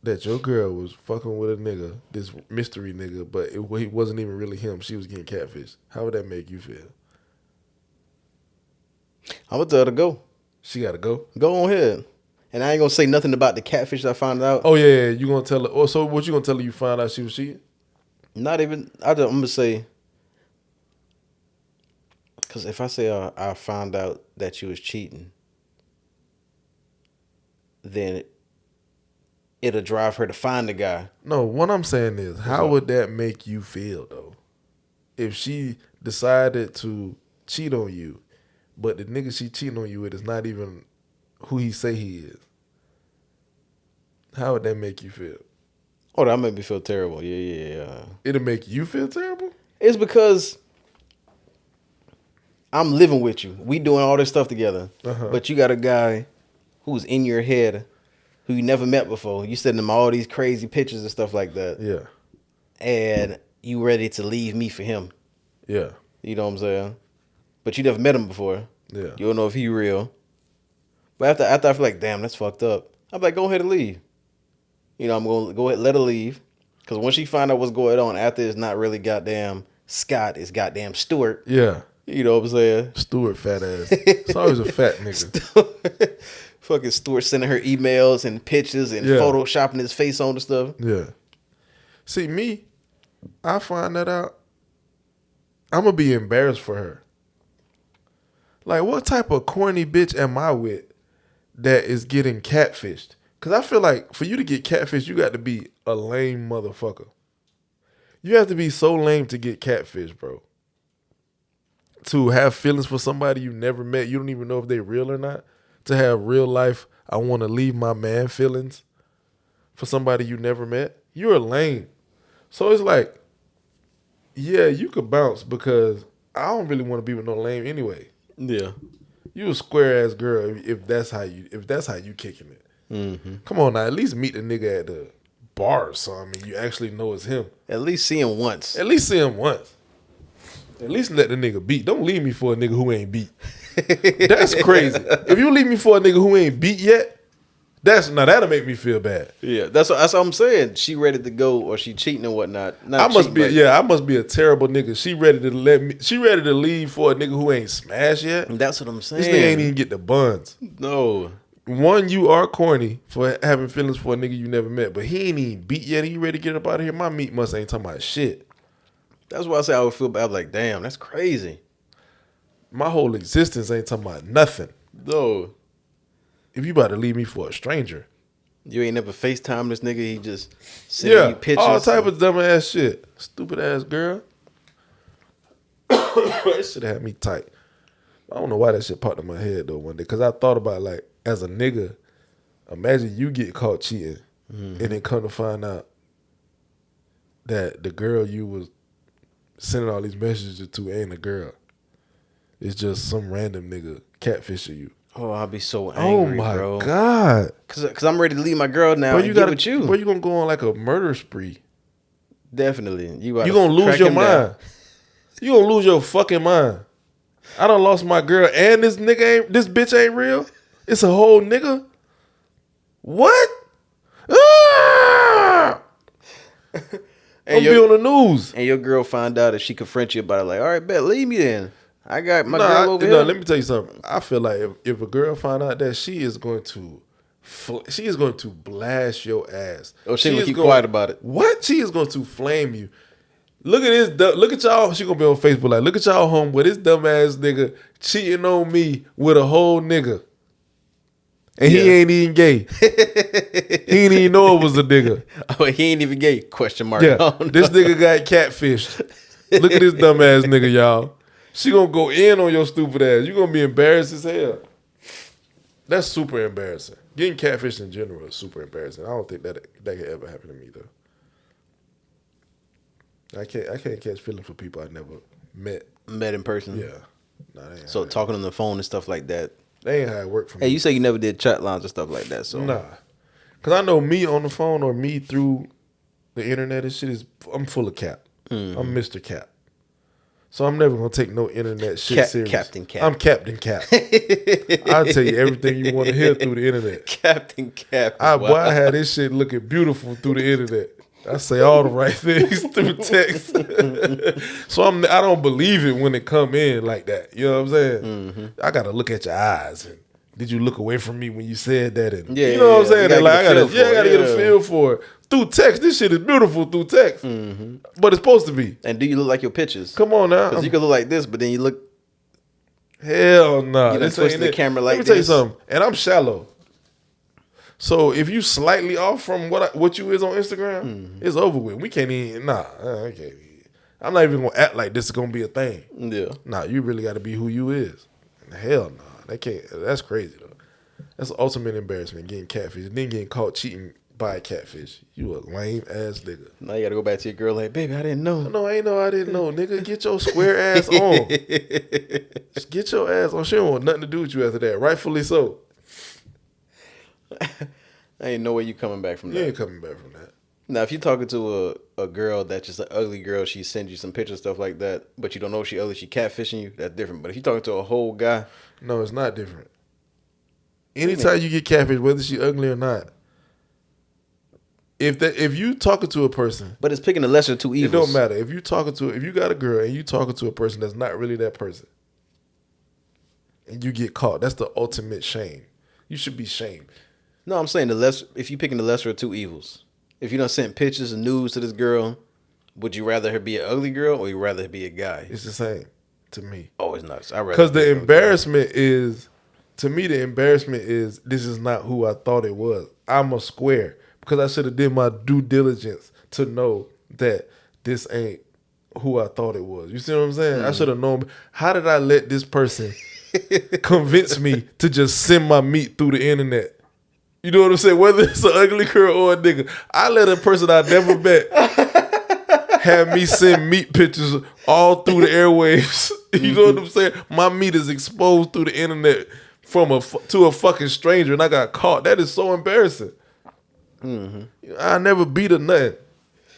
that your girl was fucking with a nigga, this mystery nigga, but it wasn't even really him, she was getting catfished, how would that make you feel? I'm gonna tell her to go. She gotta go? Go on ahead. And I ain't gonna say nothing about the catfish I found out. Oh yeah, you gonna tell her? Oh, so what you gonna tell her? You found out she was cheating? Not even. I'm gonna say, because if I say I found out that she was cheating, then it'll drive her to find the guy. No, what I'm saying is, how would that make you feel though? If she decided to cheat on you, but the nigga she cheating on you with is not even who he say he is. How would that make you feel? Oh, that made me feel terrible. Yeah. It'll make you feel terrible? It's because I'm living with you. We doing all this stuff together. But you got a guy who's in your head who you never met before. You sending him all these crazy pictures and stuff like that. Yeah. And you ready to leave me for him. Yeah. You know what I'm saying? But you never met him before. Yeah. You don't know if he real. But after I feel like, damn, that's fucked up. I'm like, go ahead and leave. You know, I'm going to go ahead and let her leave. Because when she find out what's going on, after it's not really goddamn Scott, it's goddamn Stuart. Yeah. You know what I'm saying? Stuart fat ass. It's always a fat nigga. Fucking Stuart sending her emails and pictures and photoshopping his face on and stuff. Yeah. See, me, I find that out, I'm going to be embarrassed for her. Like, what type of corny bitch am I with that is getting catfished? Because I feel like for you to get catfished, you got to be a lame motherfucker. You have to be so lame to get catfished, bro. To have feelings for somebody you never met, you don't even know if they real or not. To have real life, I want to leave my man feelings for somebody you never met. You're lame. So it's like, yeah, you could bounce because I don't really want to be with no lame anyway. Yeah. You a square ass girl if that's how you kicking it. Mm-hmm. Come on now, at least meet the nigga at the bar or something. You actually know it's him. At least see him once. At least let the nigga beat. Don't leave me for a nigga who ain't beat. That's crazy. If you leave me for a nigga who ain't beat yet, that'll make me feel bad. Yeah, that's what I'm saying. She ready to go or she cheating and whatnot. I must be a terrible nigga. She ready to leave for a nigga who ain't smashed yet. That's what I'm saying. This nigga ain't even get the buns. No. One, you are corny for having feelings for a nigga you never met, but he ain't even beat yet. He ready to get up out of here. My meat must ain't talking about shit. That's why I say I would feel bad. I'm like, damn, that's crazy. My whole existence ain't talking about nothing. No. If you about to leave me for a stranger. You ain't never FaceTime this nigga. He just sending you pictures. All type of dumb ass shit. Stupid ass girl. That shit had me tight. I don't know why that shit popped in my head though one day. Because I thought about like, as a nigga, imagine you get caught cheating and then come to find out that the girl you was sending all these messages to ain't a girl. It's just some random nigga catfishing you. Oh, I'll be so angry, bro. Oh my God. Cause I'm ready to leave my girl now and get with you. Bro, you gonna go on like a murder spree. Definitely. You gonna lose your mind. You gonna lose your fucking mind. I done lost my girl and this bitch ain't real. It's a whole nigga. What? Ah! I'll be on the news. And your girl find out if she confront you about it, like, all right, bet, leave me then. I got my girl over here. Let me tell you something. I feel like if a girl find out that she is going to blast your ass. Oh, she gonna keep quiet about it. What? She is going to flame you. Look at this. Look at y'all. She gonna be on Facebook like, look at y'all home with this dumb ass nigga cheating on me with a whole nigga. And he ain't even gay. He didn't even know it was a nigga. Oh, he ain't even gay? Question mark. Yeah, oh, no. This nigga got catfished. Look at this dumb ass nigga, y'all. She gonna go in on your stupid ass. You gonna be embarrassed as hell. That's super embarrassing. Getting catfished in general is super embarrassing. I don't think that could ever happen to me though. I can't catch feelings for people I never met in person. Yeah. Nah, so talking on the phone and stuff like that. They ain't how it worked for me. Hey, you say you never did chat lines and stuff like that. So nah, cause I know me on the phone or me through the internet and shit I'm full of cap. I'm Mr. Cap. So I'm never gonna take no internet shit serious. Captain Cap. I'm Captain Cap. I'll tell you everything you want to hear through the internet. Captain Cap. Boy, I had this shit looking beautiful through the internet. I say all the right things through text. So I don't believe it when it come in like that. You know what I'm saying? Mm-hmm. I gotta look at your eyes. And did you look away from me when you said that? And you know what I'm saying? I gotta get a feel for it. Through text, this shit is beautiful through text. Mm-hmm. But it's supposed to be. And do you look like your pictures? Come on now. Because you can look like this, but then you look. Hell no. Nah. You done twist the camera like this. Let me tell you something. And I'm shallow. So if you slightly off from what you is on Instagram, it's over with. We can't even, I can't even. I'm not even going to act like this is going to be a thing. Yeah. Nah, you really got to be who you is. Hell no. That's crazy though. That's the ultimate embarrassment, getting catfish. And then getting caught cheating by a catfish. You a lame ass nigga. Now you got to go back to your girl like, baby, I didn't know. No, I didn't know. Nigga, get your square ass on. Just get your ass on. She don't want nothing to do with you after that. Rightfully so. Ain't no way you coming back from that. You ain't coming back from that. Now, if you're talking to a girl that's just an ugly girl, she sends you some pictures, stuff like that, but you don't know she ugly, she catfishing you, that's different. But if you're talking to a whole guy. No, it's not different. Anytime you get catfished, whether she ugly or not, if you talking to a person, but it's picking the lesser of two evils. It don't matter if you got a girl and you talking to a person that's not really that person, and you get caught. That's the ultimate shame. You should be shamed. No, I'm saying if you picking the lesser of two evils. If you done sent pictures and news to this girl, would you rather her be an ugly girl or you rather her be a guy? It's the same to me. Oh, it's not. Because the embarrassment is, to me, the embarrassment is this is not who I thought it was. I'm a square because I should have did my due diligence to know that this ain't who I thought it was. You see what I'm saying? I should have known. How did I let this person convince me to just send my meat through the internet? You know what I'm saying? Whether it's an ugly girl or a nigga, I let a person I never met have me send meat pictures all through the airwaves. You know what I'm saying? My meat is exposed through the internet to a fucking stranger, and I got caught. That is so embarrassing. I never beat her nothing.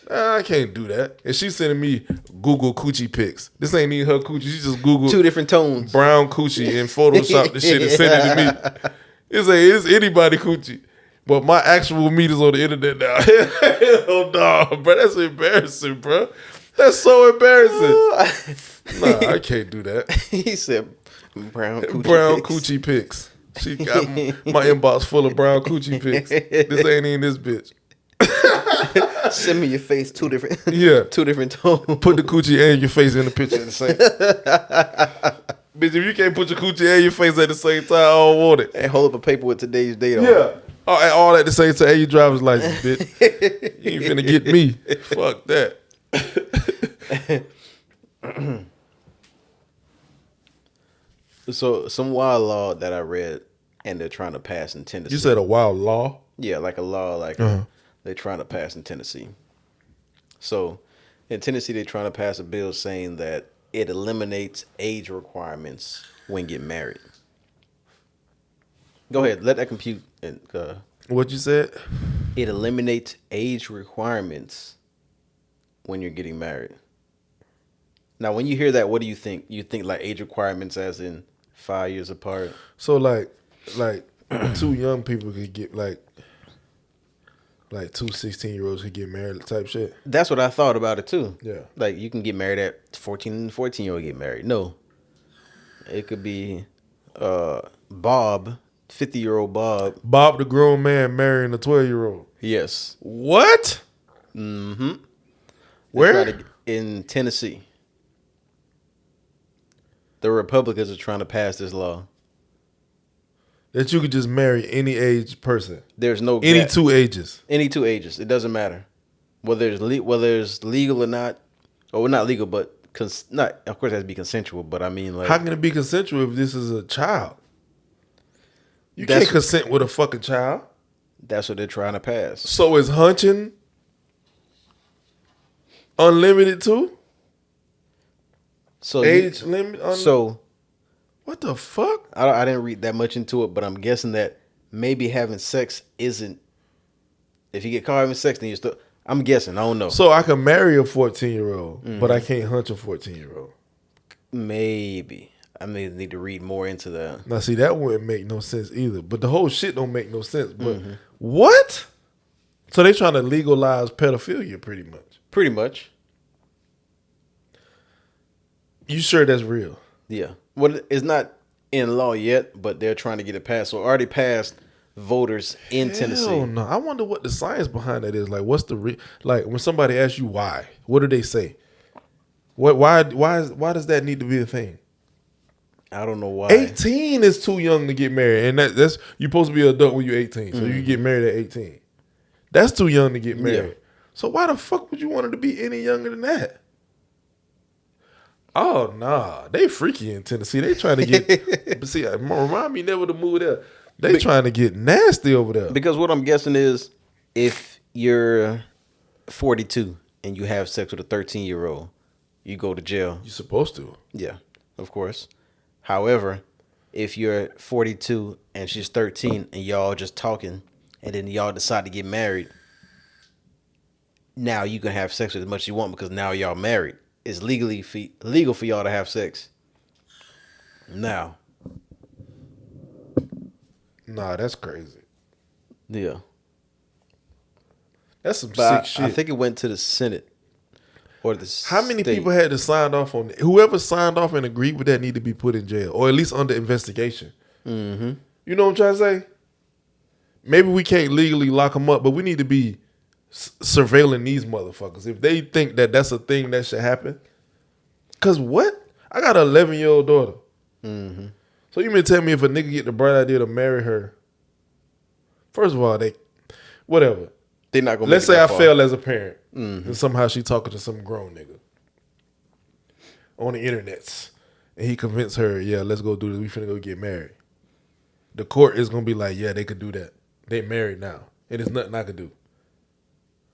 I can't do that. And she's sending me Google coochie pics. This ain't even her coochie. She just Googled 2 different tones. Brown coochie and Photoshop the shit and send it to me. It's anybody coochie. But my actual meat is on the internet now. Hell no, bro. That's embarrassing, bro. That's so embarrassing. Nah, I can't do that. He said brown coochie pics. She got my inbox full of brown coochie pics. This ain't even this bitch. Send me your face 2 different 2 different tones. Put the coochie and your face in the picture at the same time. Bitch, if you can't put your coochie and your face at the same time, I don't want it. And hold up a paper with today's date on it. Yeah. All at the same time. Hey, you driver's license, bitch. You ain't finna get me. Fuck that. So, some wild law that I read and they're trying to pass in Tennessee. You said a wild law? Yeah, like a law they're trying to pass in Tennessee. So, in Tennessee, they're trying to pass a bill saying that it eliminates age requirements when getting married. Go ahead, let that compute. What you said? It eliminates age requirements when you're getting married. Now, when you hear that, what do you think? You think like age requirements as in 5 years apart? So like 2 young people could get like 2 16-year-olds could get married type shit. That's what I thought about it too. Yeah. Like you can get married at 14 and 14-year-old get married. No. It could be Bob, 50-year-old Bob. Bob the grown man marrying a 12-year-old. Yes. What? Mm-hmm. Where? In Tennessee. The Republicans are trying to pass this law. That you could just marry any age person. There's no any gap. 2 ages. Any 2 ages. It doesn't matter whether it's legal or not, or not legal, but not. Of course, it has to be consensual. But I mean, like, how can it be consensual if this is a child? You can't consent with a fucking child. That's what they're trying to pass. So is hunching unlimited too? So age limit. So what the fuck? I didn't read that much into it, but I'm guessing that maybe having sex isn't. If you get caught having sex, then you're still. I'm guessing. I don't know. So I can marry a 14-year-old, but I can't hunch a 14-year-old. Maybe. I may need to read more into that. Now, see, that wouldn't make no sense either. But the whole shit don't make no sense. But what? So they trying to legalize pedophilia pretty much. Pretty much. You sure that's real? Yeah. Well, it's not in law yet, but they're trying to get it passed. So it already passed voters in Tennessee. Hell no. I wonder what the science behind that is. Like, what's the like when somebody asks you why? What do they say? Why does that need to be a thing? I don't know why. 18 is too young to get married, and that's you're supposed to be an adult when you're 18, so you get married at 18. That's too young to get married. Yeah. So why the fuck would you want it to be any younger than that? Oh nah, they freaky in Tennessee. They trying to get. But see, remind me never to move there. They trying to get nasty over there. Because what I'm guessing is, if you're 42 and you have sex with a 13-year-old, you go to jail. You're supposed to. Yeah, of course. However, if you're 42 and she's 13 and y'all just talking, and then y'all decide to get married, now you can have sex with as much as you want because now y'all married. It's legal for y'all to have sex. Now. Nah, that's crazy. Yeah. That's some sick shit. I think it went to the Senate or the How many state. people had to sign off on it? Whoever signed off and agreed with that need to be put in jail or at least under investigation. Mm-hmm. You know what I'm trying to say? Maybe we can't legally lock them up, but we need to be surveilling these motherfuckers. If they think that that's a thing that should happen. Because what? I got an 11-year-old daughter. Mm-hmm. So you mean tell me if a nigga get the bright idea to marry her, first of all, whatever. They're not gonna. Let's say I fail as a parent, mm-hmm. and somehow she talking to some grown nigga on the internets, and he convinced her, yeah, let's go do this. We finna go get married. The court is gonna be like, yeah, they could do that. They married now, and there's nothing I could do.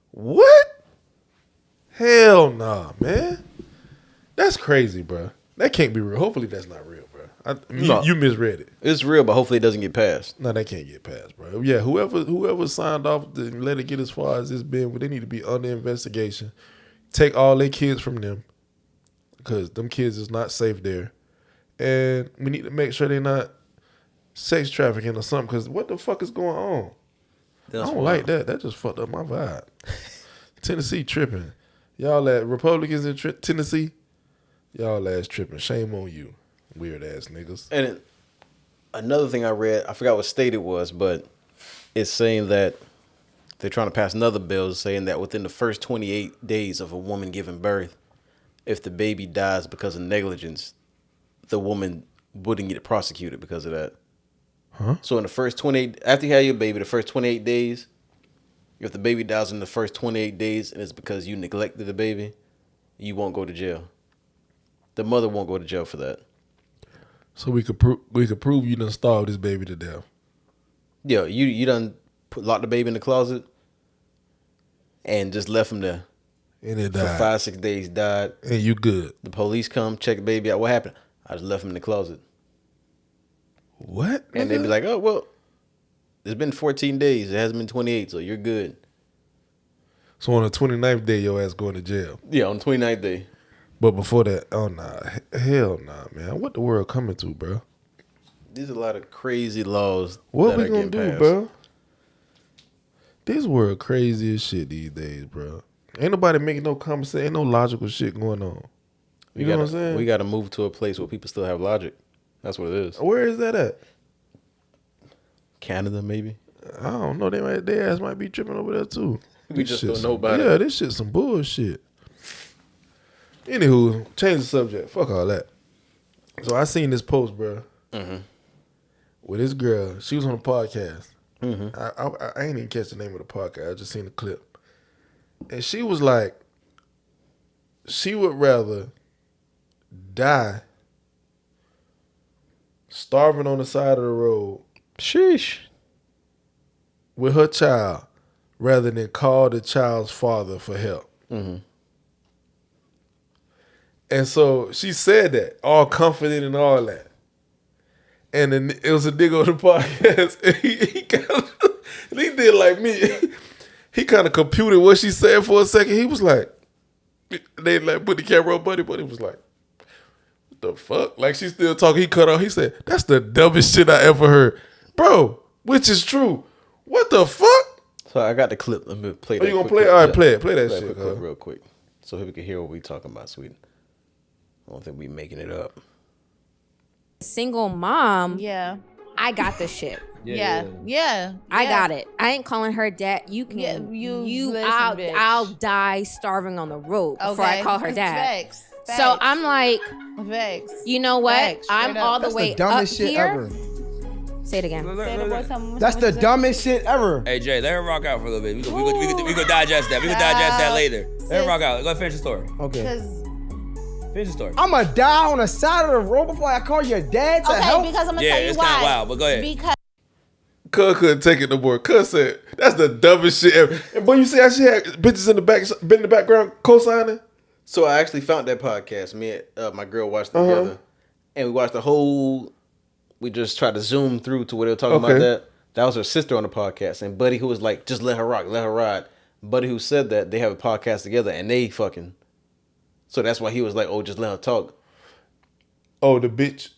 What? Hell nah, man. That's crazy, bro. That can't be real. Hopefully that's not real, bro. You misread it. It's real, but hopefully it doesn't get passed. No, they can't get passed, bro. Yeah, whoever signed off to let it get as far as it's been, they need to be under investigation. Take all their kids from them, because them kids is not safe there. And we need to make sure they're not sex trafficking or something, because what the fuck is going on? I don't like that. That just fucked up my vibe. Tennessee tripping. Y'all at Republicans in Tennessee, y'all ass tripping. Shame on you, weird ass niggas. And another thing I read, I forgot what state it was, but it's saying that they're trying to pass another bill saying that within the first 28 days of a woman giving birth, if the baby dies because of negligence, the woman wouldn't get prosecuted because of that. Huh? So in the first 28, after you have your baby, the first 28 days, if the baby dies in the first 28 days and it's because you neglected the baby, you won't go to jail. The mother won't go to jail for that. So we could prove you done starved this baby to death. Yeah, you done locked the baby in the closet and just left him there. And it for died. 5-6 days, died. And you good. The police come, check the baby out. What happened? I just left him in the closet. What? And they'd be like, oh, well, it's been 14 days. It hasn't been 28, so you're good. So on the 29th day, your ass going to jail. Yeah, on the 29th day. But before that, oh, nah. Hell nah, man. What the world coming to, bro? These are a lot of crazy laws. What we gonna do, bro? This world crazy as shit these days, bro. Ain't nobody making no common sense. Ain't no logical shit going on. You know what I'm saying? We got to move to a place where people still have logic. That's what it is. Where is that at? Canada, maybe? I don't know. Their ass might be tripping over there, too. We just don't know about it. Yeah, this shit some bullshit. Anywho, change the subject. Fuck all that. So I seen this post, bro. Mm-hmm. With this girl. She was on a podcast. Mm-hmm. I ain't even catch the name of the podcast. I just seen the clip. And she was like, she would rather die starving on the side of the road. Sheesh. With her child rather than call the child's father for help. Mm-hmm. And so she said that, all confident and all that. And then it was a nigga on the podcast. And he did like me. He kind of computed what she said for a second. He was like, they like put the camera on Buddy. Buddy was like, what the fuck? Like she still talking. He cut off. He said, that's the dumbest shit I ever heard. Bro, which is true. What the fuck? So I got the clip. Let me play that. Oh, you gonna play it? All right, play it. Play that Play shit. clip real quick. So people can hear what we talking about, Sweden. I don't think we making it up. Single mom. Yeah. I got the shit. Yeah. I got it. I ain't calling her dad. You can. Yeah, you listen, bitch. I'll die starving on the road before I call her dad. Facts. So I'm like, Facts. you know what? Facts. I'm Straight up. all the That's way the dumbest up shit here. ever. Say it again. That's the dumbest shit ever. Hey Jay, let her rock out for a little bit. We gonna digest that. We gonna digest that later. Let her rock out. Go finish the story. Okay. Finish the story. I'ma die on the side of the road before I call your dad to help. Because I'm gonna Yeah, tell you it's why. kinda wild, but go ahead. Because Cuz couldn't take it no more. Cuz said, that's the dumbest shit ever. And boy, you see how she had bitches in the background co-signing? So I actually found that podcast. Me and my girl watched it together. And we watched the whole... We just tried to zoom through to where they were talking about that. That was her sister on the podcast. And Buddy, who was like, just let her rock, let her ride. Buddy, who said that, they have a podcast together and they fucking... So that's why he was like, oh, just let her talk. Oh, the bitch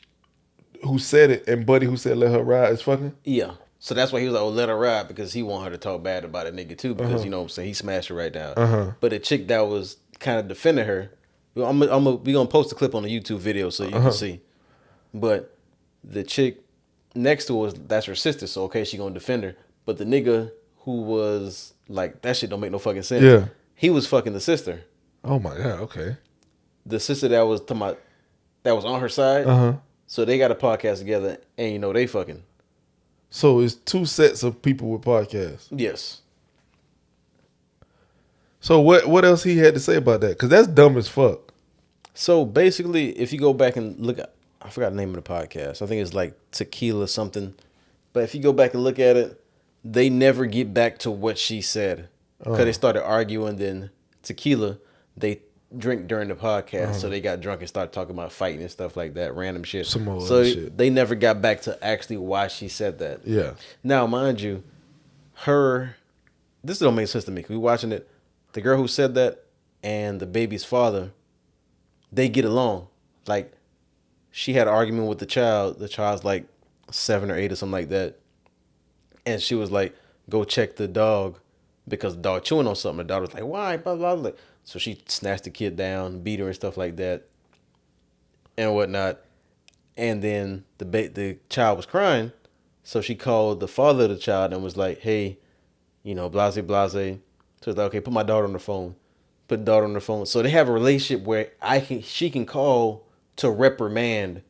who said it and Buddy who said let her ride is fucking? Yeah. So that's why he was like, oh, let her ride, because he want her to talk bad about a nigga too, because you know what I'm saying, he smashed her right down. But the chick that was kind of defending her, we gonna post a clip on the YouTube video so you can see. But the chick next to her, that's her sister, so okay, she gonna defend her. But the nigga who was like, that shit don't make no fucking sense. Yeah. He was fucking the sister. Oh my God, okay. The sister that was on her side. So they got a podcast together, and you know they fucking. So it's two sets of people with podcasts. Yes. So what else he had to say about that? Because that's dumb as fuck. So basically, if you go back and look at, I forgot the name of the podcast. I think it's like Tequila something. But if you go back and look at it, they never get back to what she said. Because they started arguing, then Tequila, they drink during the podcast, so they got drunk and started talking about fighting and stuff like that, random shit. Some more so shit. They never got back to actually why she said that. Yeah. Now, mind you, this don't make sense to me. We watching it. The girl who said that and the baby's father, they get along. Like, she had an argument with the child. The child's like 7 or 8 or something like that. And she was like, go check the dog because the dog chewing on something. The dog was like, why? Blah, blah, blah. So she snatched the kid down, beat her and stuff like that and whatnot. And then the child was crying. So she called the father of the child and was like, hey, you know, blase, blase. So it's like, okay, put my daughter on the phone. Put the daughter on the phone. So they have a relationship where she can call to reprimand.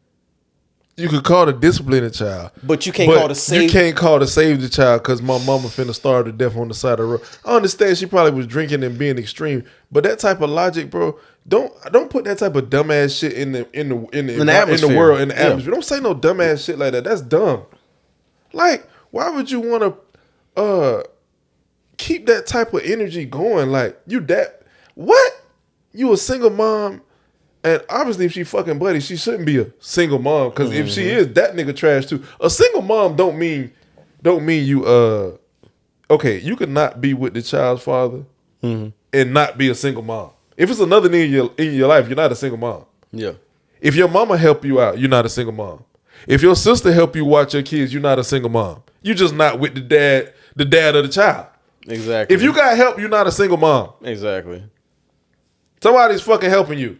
You could call to discipline a child, but you can't call to save. You can't call to save the child because my mama finna starve to death on the side of the road. I understand she probably was drinking and being extreme, but that type of logic, bro, don't put that type of dumbass shit in the world, in the atmosphere. Don't say no dumbass shit like that. That's dumb. Like, why would you want to keep that type of energy going? Like, you a single mom. And obviously, if she fucking buddy, she shouldn't be a single mom. Because if she is, that nigga trash too. A single mom don't mean you. Okay, you could not be with the child's father and not be a single mom. If it's another nigga in your life, you're not a single mom. Yeah. If your mama help you out, you're not a single mom. If your sister help you watch your kids, you're not a single mom. You just not with the dad of the child. Exactly. If you got help, you're not a single mom. Exactly. Somebody's fucking helping you.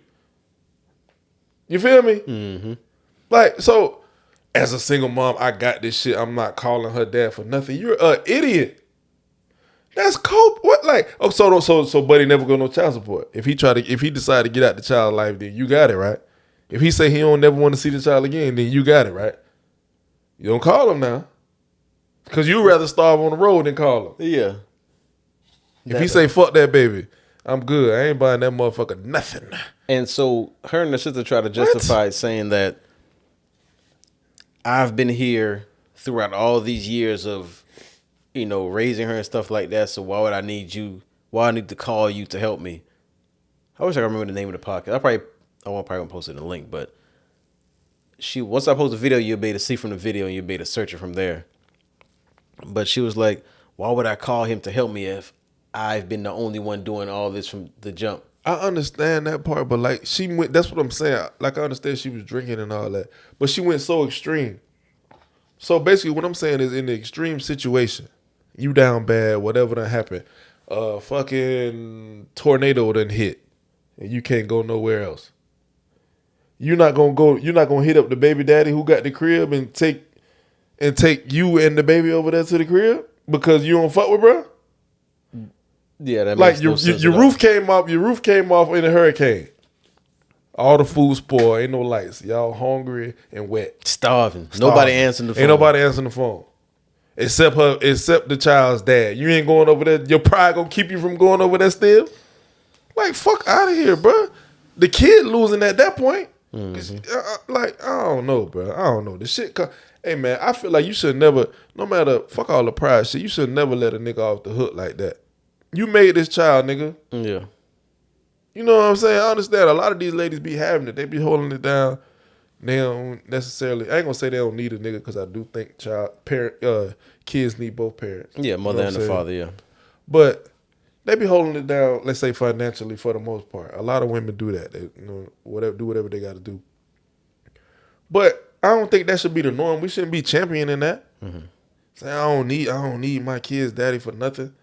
You feel me? Like, so as a single mom, I got this shit. I'm not calling her dad for nothing. You're an idiot. That's cope. What, like? Oh, so buddy never go no child support. If he decide to get out the child life, then you got it, right? If he say he don't never want to see the child again, then you got it, right? You don't call him now, because you rather starve on the road than call him. Yeah. If he say fuck that baby, I'm good. I ain't buying that motherfucker nothing. And so her and her sister try to justify it, saying that I've been here throughout all these years of, you know, raising her and stuff like that. So why would I need you? Why I need to call you to help me? I wish I could remember the name of the podcast. I probably won't post it in the link, but once I post the video, you'll be able to see from the video and you'll be able to search it from there. But she was like, why would I call him to help me if I've been the only one doing all this from the jump? I understand that part, but like she went, that's what I'm saying. Like, I understand she was drinking and all that, but she went so extreme. So basically what I'm saying is, in the extreme situation, you down bad, whatever done happened, fucking tornado done hit and you can't go nowhere else. You're not gonna hit up the baby daddy who got the crib and take you and the baby over there to the crib because you don't fuck with bro? Yeah, that like makes no sense. Your roof came off. Your roof came off in a hurricane. All the food spoiled. Ain't no lights. Y'all hungry and wet. Starving. Nobody answering the phone. Ain't nobody answering the phone. Except the child's dad. You ain't going over there. Your pride gonna keep you from going over there still? Like, fuck out of here, bro. The kid losing at that point. Like, I don't know, bro. I don't know. The shit. Hey, man, I feel like you should never, no matter, fuck all the pride shit, you should never let a nigga off the hook like that. You made this child, nigga. Yeah. You know what I'm saying? I understand a lot of these ladies be having it. They be holding it down. They don't necessarily, I ain't gonna say they don't need a nigga, because I do think kids need both parents. Yeah, mother and the father, yeah. But they be holding it down, let's say financially, for the most part. A lot of women do that. They, do whatever they gotta do. But I don't think that should be the norm. We shouldn't be championing that. Say I don't need my kid's daddy for nothing.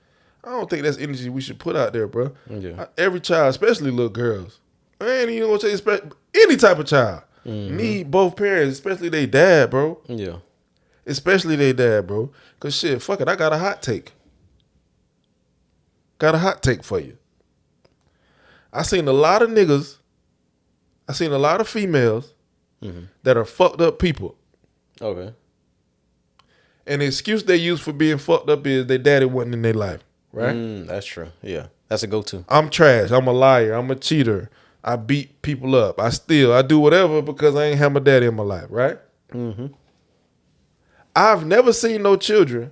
I don't think that's energy we should put out there, bro. Yeah. Every child, especially little girls, I ain't even gonna say any type of child need both parents, especially they dad, bro. Yeah. Especially they dad, bro. Cause shit, fuck it, I got a hot take. Got a hot take for you. I seen a lot of niggas. I seen a lot of females that are fucked up people. Okay. And the excuse they use for being fucked up is their daddy wasn't in their life, right? That's true. Yeah. That's a go-to. I'm trash. I'm a liar. I'm a cheater. I beat people up. I do whatever because I ain't have my daddy in my life, right? Mm-hmm. I've never seen no children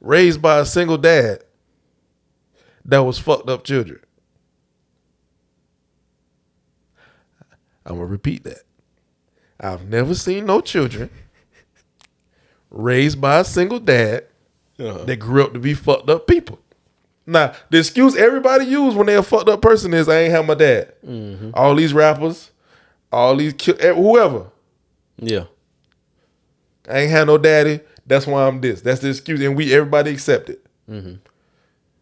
raised by a single dad that was fucked up children. I'm going to repeat that. I've never seen no children raised by a single dad that grew up to be fucked up people. Now, the excuse everybody use when they're a fucked up person is, I ain't have my dad. Mm-hmm. All these rappers, all these, whoever. Yeah. I ain't had no daddy. That's why I'm this. That's the excuse. And everybody accept it. Mm-hmm.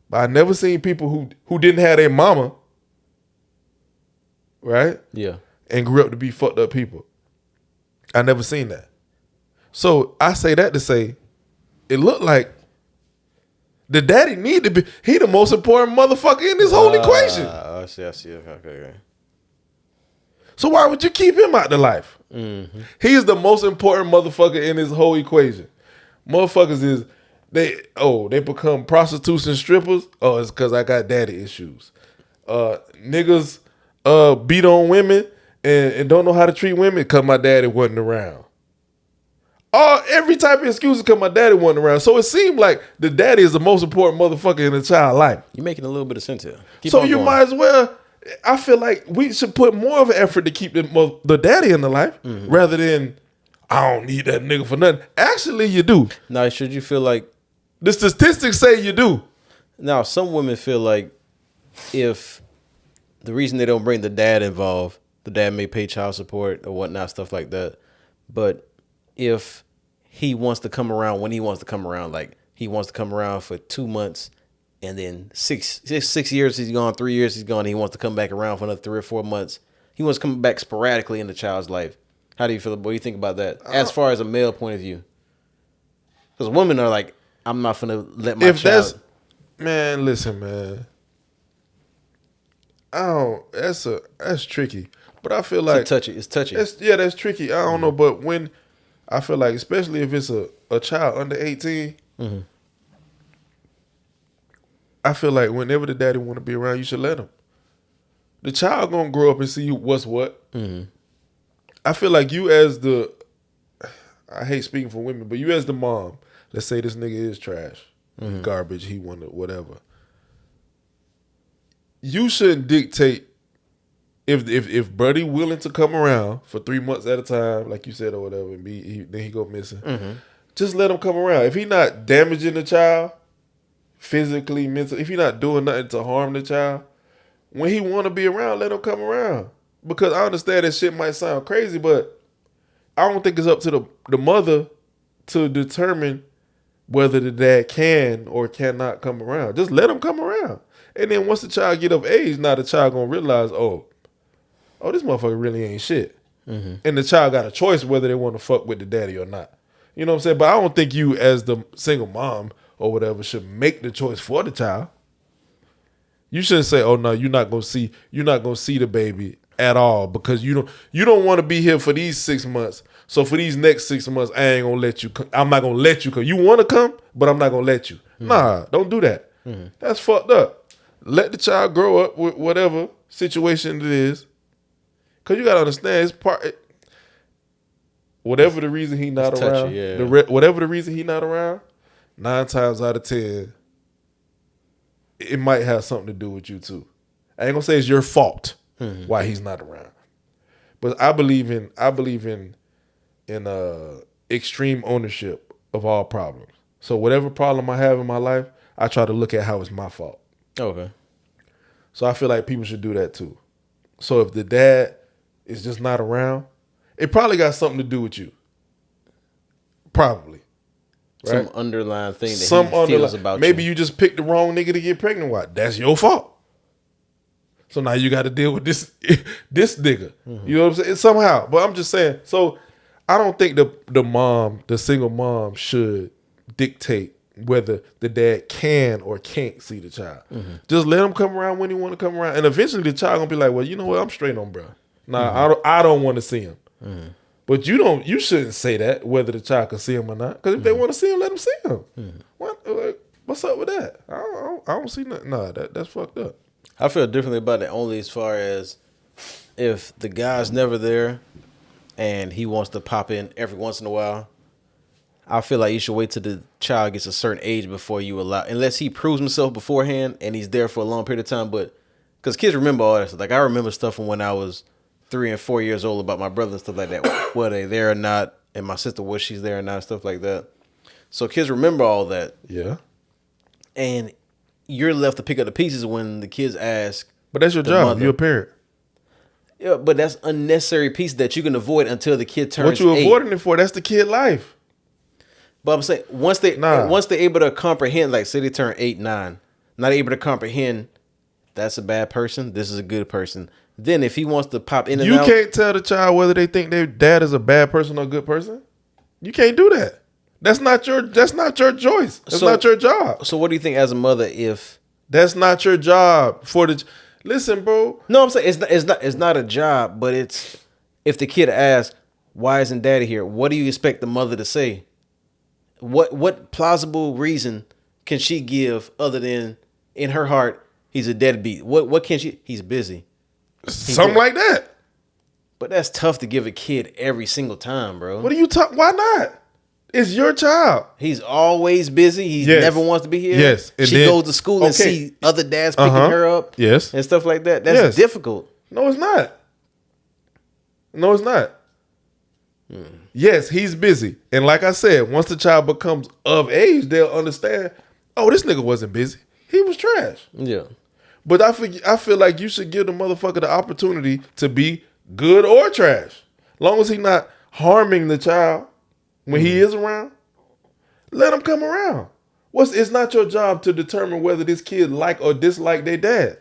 But I never seen people who didn't have their mama, right? Yeah. And grew up to be fucked up people. I never seen that. So I say that to say, it looked like the daddy need to be, he the most important motherfucker in this whole equation. I see. Okay. So why would you keep him out the life? Mm-hmm. He's the most important motherfucker in this whole equation. Motherfuckers is, they become prostitutes and strippers. Oh, it's because I got daddy issues. Niggas beat on women and don't know how to treat women because my daddy wasn't around. Every type of excuse because my daddy wasn't around. So it seemed like the daddy is the most important motherfucker in a child's life. You're making a little bit of sense here. So you might as well, I feel like we should put more of an effort to keep the daddy in the life rather than, I don't need that nigga for nothing. Actually, you do. Now, should you feel like, the statistics say you do. now some women feel like if the reason they don't bring the dad involved, the dad may pay child support or whatnot, stuff like that. But if he wants to come around when he wants to come around, like he wants to come around for 2 months and then six years he's gone, 3 years he's gone, and he wants to come back around for another 3 or 4 months. He wants to come back sporadically in the child's life. How do you feel? What do you think about that as far as a male point of view? Because women are like, I'm not going to let my child. Man, listen, man. That's tricky. But I feel like It's touchy. That's tricky. I don't know, but when I feel like, especially if it's a child under 18, I feel like whenever the daddy want to be around, you should let him. The child gonna grow up and see what's what. I feel like you as the, I hate speaking for women, but you as the mom, let's say this nigga is trash, garbage, he wanted whatever. You shouldn't dictate if Buddy willing to come around for 3 months at a time, like you said or whatever, and then he go missing. Just let him come around. If he not damaging the child physically, mentally, if he not doing nothing to harm the child, when he want to be around, let him come around. Because I understand that shit might sound crazy, but I don't think it's up to the mother to determine whether the dad can or cannot come around. Just let him come around. And then once the child get of age, now the child gonna realize, oh, this motherfucker really ain't shit. And the child got a choice whether they want to fuck with the daddy or not. You know what I'm saying? But I don't think you as the single mom or whatever should make the choice for the child. You shouldn't say, oh no, you're not gonna see the baby at all because you don't want to be here for these 6 months. So for these next 6 months, I ain't gonna let you come. I'm not gonna let you come. You want to come, but I'm not gonna let you. Nah, don't do that. That's fucked up. Let the child grow up with whatever situation it is. Cause you gotta understand, whatever the reason he not around, whatever the reason he not around, 9 times out of 10, it might have something to do with you too. I ain't gonna say it's your fault why he's not around, but I believe in extreme ownership of all problems. So whatever problem I have in my life, I try to look at how it's my fault. Okay. So I feel like people should do that too. So if the dad is just not around, it probably got something to do with you. Probably. Right? Some underlying thing that he feels about maybe you just picked the wrong nigga to get pregnant with. That's your fault. So now you got to deal with this nigga. Mm-hmm. You know what I'm saying? Somehow. But I'm just saying. So I don't think the single mom should dictate whether the dad can or can't see the child. Mm-hmm. Just let him come around when he want to come around. And eventually the child going to be like, well, you know what? I'm straight on, bro. Nah, I don't want to see him. Mm-hmm. But you shouldn't say that, whether the child can see him or not. Because if they want to see him, let them see him. Mm-hmm. What's up with that? I don't see nothing. Nah, that's fucked up. I feel differently about it only as far as if the guy's never there and he wants to pop in every once in a while, I feel like you should wait till the child gets a certain age before you allow, unless he proves himself beforehand and he's there for a long period of time. But because kids remember all that stuff. Like I remember stuff from when I was 3 and 4 years old about my brother and stuff like that. Were they there or not? And my sister, was she's there or not? Stuff like that. So kids remember all that. Yeah. And you're left to pick up the pieces when the kids ask. But that's your job. You're a parent. Yeah, but that's unnecessary piece that you can avoid until the kid turns 8. What you avoiding it for? That's the kid life. But I'm saying once they're able to comprehend, like say they turn 8, 9, not able to comprehend, that's a bad person. This is a good person. Then if he wants to pop in and out, you can't tell the child whether they think their dad is a bad person or a good person. You can't do that. That's not your choice. That's not your job. So what do you think as a mother if that's not your job listen, bro. No, I'm saying it's not a job, but it's if the kid asks, why isn't daddy here? What do you expect the mother to say? What plausible reason can she give other than in her heart he's a deadbeat? What can she? He's busy. Something like that. But that's tough to give a kid every single time, bro. What are you talking? Why not? It's your child. He's always busy. He never wants to be here. Yes. And she goes to school and see other dads picking her up. Yes. And stuff like that. That's difficult. No, it's not. Yes, he's busy. And like I said, once the child becomes of age, they'll understand, oh, this nigga wasn't busy. He was trash. Yeah. But I feel like you should give the motherfucker the opportunity to be good or trash. Long as he's not harming the child when he is around, let him come around. It's not your job to determine whether this kid like or dislike their dad.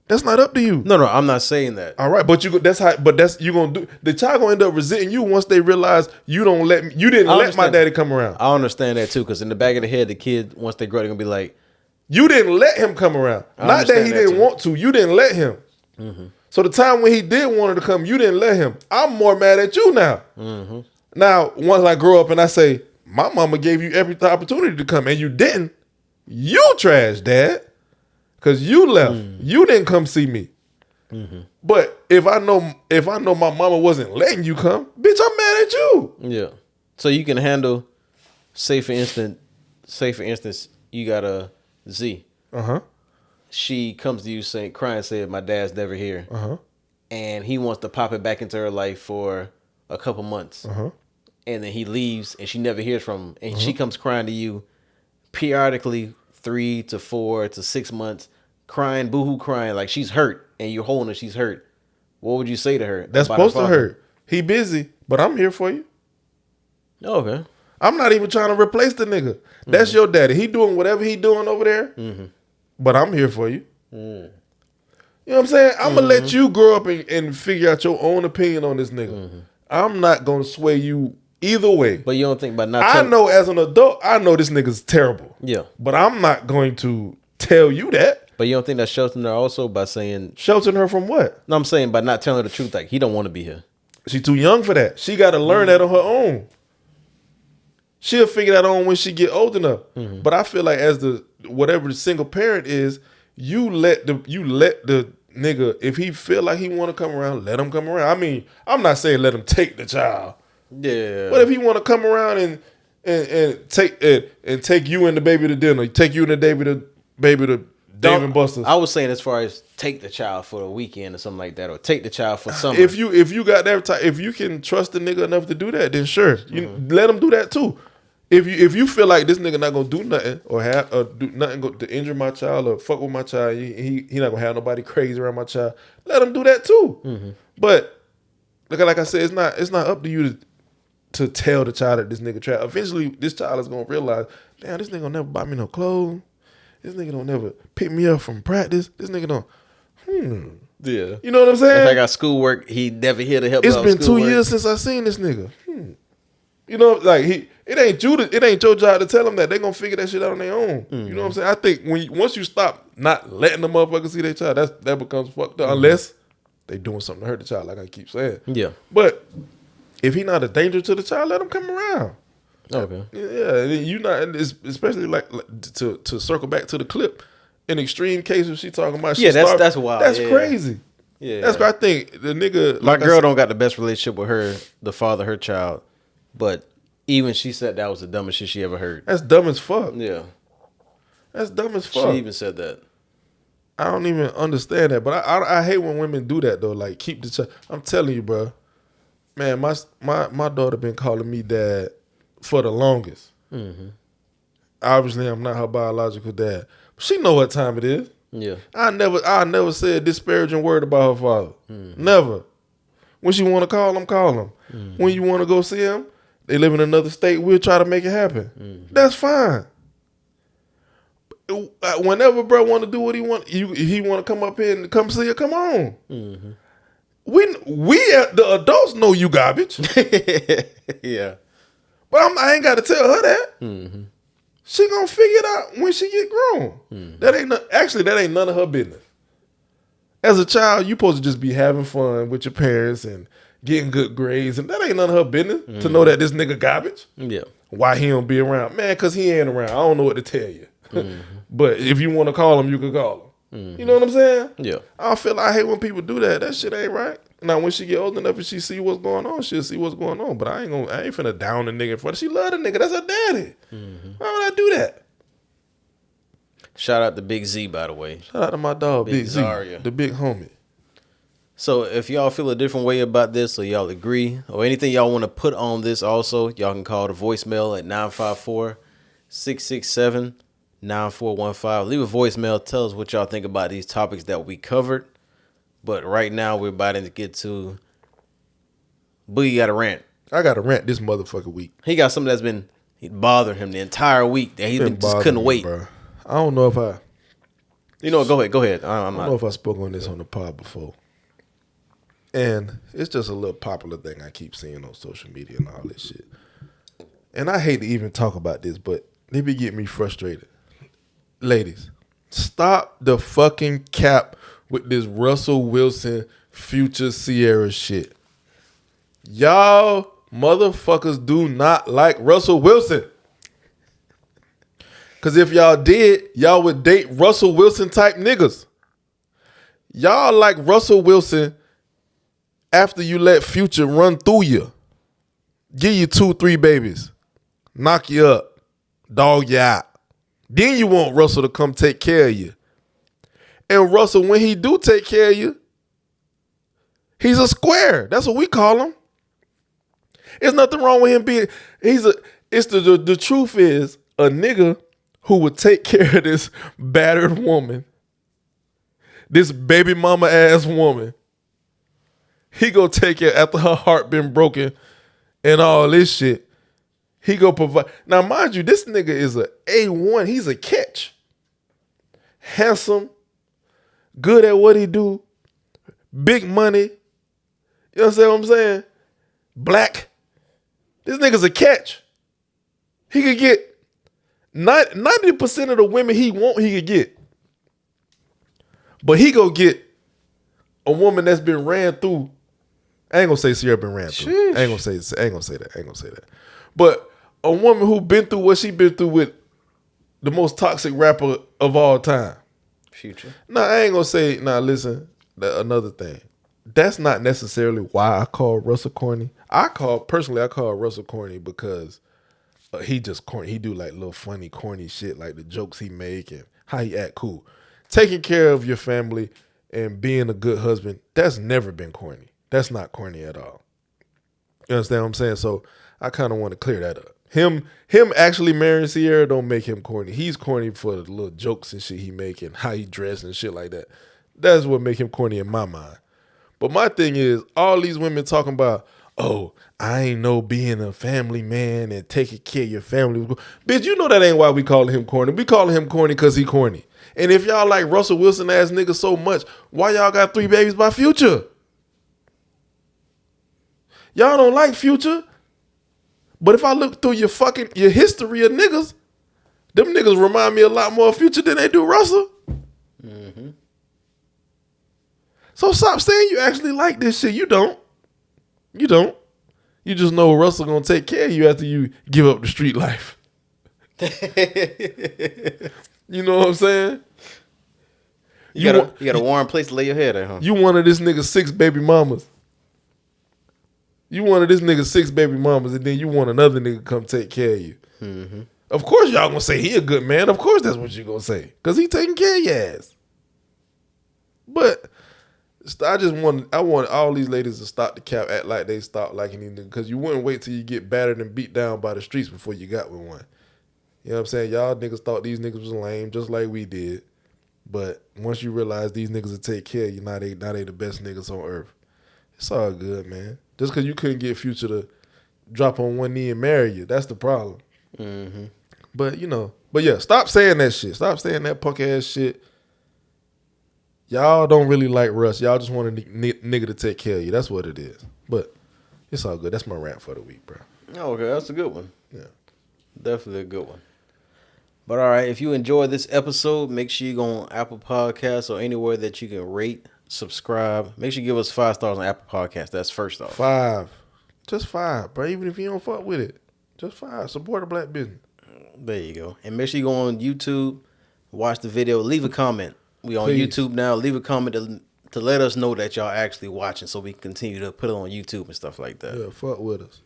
That's not up to you. No, I'm not saying that. All right, but you gonna do. The child gonna end up resenting you once they realize you didn't let my daddy come around. I understand that too, because in the back of the head, the kid once they grow, they're gonna be like, you didn't let him come around. Not that he didn't want to. You didn't let him. Mm-hmm. So the time when he did want to come, you didn't let him. I'm more mad at you now. Mm-hmm. Now, once I grow up and I say, my mama gave you every opportunity to come and you didn't, you trash, Dad. Because you left. Mm-hmm. You didn't come see me. Mm-hmm. But if I know my mama wasn't letting you come, bitch, I'm mad at you. Yeah. So you can handle, say for instance, you got a Z. Uh-huh. She comes to you crying, saying, my dad's never here. Uh-huh. And he wants to pop it back into her life for a couple months. Uh-huh. And then he leaves and she never hears from him. And she comes crying to you periodically 3 to 4 to 6 months, crying, boohoo crying, like she's hurt and you're holding her, she's hurt. What would you say to her? That's supposed to hurt. He busy, but I'm here for you. Okay. I'm not even trying to replace the nigga. That's your daddy. He doing whatever he doing over there, but I'm here for you. Mm. You know what I'm saying? I'm going to let you grow up and figure out your own opinion on this nigga. Mm-hmm. I'm not going to sway you either way. But you don't think by not I know as an adult, I know this nigga's terrible. Yeah. But I'm not going to tell you that. But you don't think that's sheltering her also by saying... Sheltering her from what? No, I'm saying by not telling her the truth. Like, he don't want to be here. She's too young for that. She got to learn that on her own. She'll figure that on when she get old enough. Mm-hmm. But I feel like as whatever the single parent is, you let the nigga, if he feel like he want to come around, let him come around. I mean, I'm not saying let him take the child. Yeah. But if he want to come around and take you and the baby to dinner, take you and the baby to Dave and Buster's. I was saying as far as take the child for a weekend or something like that, or take the child for summer. If you got that type, if you can trust the nigga enough to do that, then sure, you let him do that too. If you feel like this nigga not gonna do nothing or do nothing to injure my child or fuck with my child, he not gonna have nobody crazy around my child, let him do that too. Mm-hmm. But like I said, it's not up to you to tell the child that this nigga trap. Eventually, this child is gonna realize, damn, this nigga don't never buy me no clothes. This nigga don't never pick me up from practice. This nigga don't. Yeah. You know what I'm saying? If I got schoolwork, he never here to help. It's been 2 years since I seen this nigga. You know, like it ain't your job to tell them that. They gonna figure that shit out on their own. You know what I'm saying? I think once you stop not letting the motherfucker see their child, that becomes fucked up. Unless they doing something to hurt the child, like I keep saying. Yeah. But if he not a danger to the child, let him come around. Okay. Yeah, you not, especially like to circle back to the clip. In extreme cases, she talking about. That's wild. That's crazy. Yeah, that's what I think. The nigga, my girl don't got the best relationship with the father, her child, but even she said that was the dumbest shit she ever heard. That's dumb as fuck. Yeah, that's dumb as fuck. She even said that. I don't even understand that, but I hate when women do that though. Like keep the child. I'm telling you, bro. Man, my daughter been calling me dad for the longest. Mm-hmm. Obviously, I'm not her biological dad. But she know what time it is. Yeah. I never said a disparaging word about her father. Mm-hmm. Never. When she want to call him, call him. Mm-hmm. When you want to go see him, they live in another state, we'll try to make it happen. Mm-hmm. That's fine. Whenever bro want to do what he want, he want to come up here and come see her, come on. Mm-hmm. We the adults know you garbage. Yeah. But I ain't got to tell her that. Mm-hmm. She gonna figure it out when she get grown. Mm-hmm. That ain't none of her business. As a child, you supposed to just be having fun with your parents and getting good grades, and that ain't none of her business to know that this nigga garbage. Yeah. Why he don't be around? Man, because he ain't around. I don't know what to tell you. Mm-hmm. But if you want to call him, you can call him. Mm-hmm. You know what I'm saying? Yeah. I hate when people do that. That shit ain't right. Now, when she get old enough and she see what's going on, she'll see what's going on. But I ain't finna down the nigga in front of her. She love the nigga. That's her daddy. Mm-hmm. Why would I do that? Shout out to Big Z, by the way. Shout out to my dog, Big Z, the big homie. So if y'all feel a different way about this, or y'all agree, or anything y'all want to put on this also, y'all can call the voicemail at 954-667-9415. Leave a voicemail. Tell us what y'all think about these topics that we covered. But right now, we're about to get to Boogie got a rant. I got a rant this motherfucking week. He got something that's been bothering him the entire week that he just couldn't wait. Bro. I don't know if I... You know, go ahead. I don't know if I spoke on this on the pod before. And it's just a little popular thing I keep seeing on social media and all this shit. And I hate to even talk about this, but they be getting me frustrated. Ladies, stop the fucking cap with this Russell Wilson Future Sierra shit. Y'all motherfuckers do not like Russell Wilson. Because if y'all did, y'all would date Russell Wilson type niggas. Y'all like Russell Wilson after you let Future run through you. Give you 2-3 babies. Knock you up. Dog you out. Then you want Russell to come take care of you. And Russell, when he do take care of you, he's a square. That's what we call him. There's nothing wrong with him being, the truth is, a nigga who would take care of this battered woman, this baby mama ass woman, he go take care after her heart been broken and all this shit. He go provide. Now, mind you, this nigga is a A1. He's a catch. Handsome. Good at what he do. Big money. You understand what I'm saying? Black. This nigga's a catch. He could get 90% of the women he want, he could get. But he go get a woman that's been ran through. I ain't gonna say Sierra been ran through. I ain't gonna say that. But a woman who been through what she been through with the most toxic rapper of all time. Future. No, I ain't gonna say. Now listen, another thing. That's not necessarily why I call Russell corny. I call Russell corny because he just corny. He do like little funny corny shit, like the jokes he make and how he act cool. Taking care of your family and being a good husband, that's never been corny. That's not corny at all. You understand what I'm saying? So I kind of want to clear that up. Him actually marrying Sierra don't make him corny. He's corny for the little jokes and shit he make and how he dress and shit like that. That's what make him corny in my mind. But my thing is, all these women talking about, oh, I ain't know being a family man and taking care of your family. Bitch, you know that ain't why we calling him corny. We calling him corny because he corny. And if y'all like Russell Wilson ass niggas so much, why y'all got 3 babies by Future? Y'all don't like Future. But if I look through your history of niggas, them niggas remind me a lot more of Future than they do Russell. Mm-hmm. So stop saying you actually like this shit. You don't. You don't. You just know Russell gonna take care of you after you give up the street life. You know what I'm saying? You got a warm place to lay your head at, huh? You one of this nigga's 6 baby mamas. You one of this nigga's 6 baby mamas, and then you want another nigga to come take care of you. Mm-hmm. Of course y'all gonna say he a good man. Of course that's what you gonna say. Because he taking care of your ass. But I want all these ladies to stop the cap, act like they stop liking these niggas. Because you wouldn't wait till you get battered and beat down by the streets before you got with one. You know what I'm saying? Y'all niggas thought these niggas was lame just like we did. But once you realize these niggas will take care of you, now they the best niggas on earth. It's all good, man. Just because you couldn't get Future to drop on one knee and marry you, that's the problem. Mm-hmm. But, yeah, stop saying that shit. Stop saying that punk ass shit. Y'all don't really like Russ. Y'all just want a nigga to take care of you. That's what it is. But it's all good. That's my rant for the week, bro. Oh, okay, that's a good one. Yeah. Definitely a good one. But all right, if you enjoyed this episode, make sure you go on Apple Podcasts or anywhere that you can rate, subscribe. Make sure you give us 5 stars on Apple Podcasts. That's first off. 5. Just 5, bro. Even if you don't fuck with it. Just 5. Support a black business. There you go. And make sure you go on YouTube, watch the video, leave a comment. We on Please. YouTube now. Leave a comment to let us know that y'all actually watching so we can continue to put it on YouTube and stuff like that. Yeah, fuck with us.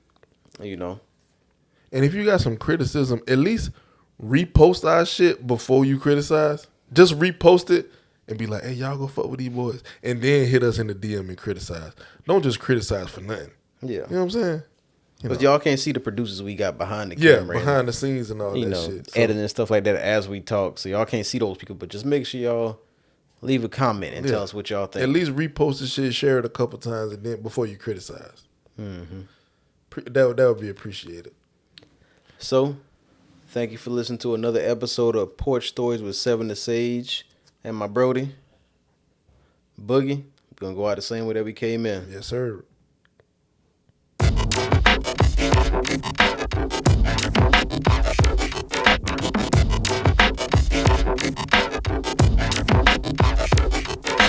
And if you got some criticism, at least repost our shit before you criticize. Just repost it and be like, hey, y'all go fuck with these boys. And then hit us in the DM and criticize. Don't just criticize for nothing. Yeah. You know what I'm saying? But y'all can't see the producers we got behind the camera. Yeah, behind the scenes and all that shit. So, editing and stuff like that as we talk. So y'all can't see those people. But just make sure y'all leave a comment and tell us what y'all think. At least repost the shit, share it a couple times, and then before you criticize. Mm-hmm. That would be appreciated. So, thank you for listening to another episode of Porch Stories with 7theSage and my Brody, Boogie. We're going to go out the same way that we came in. Yes, sir.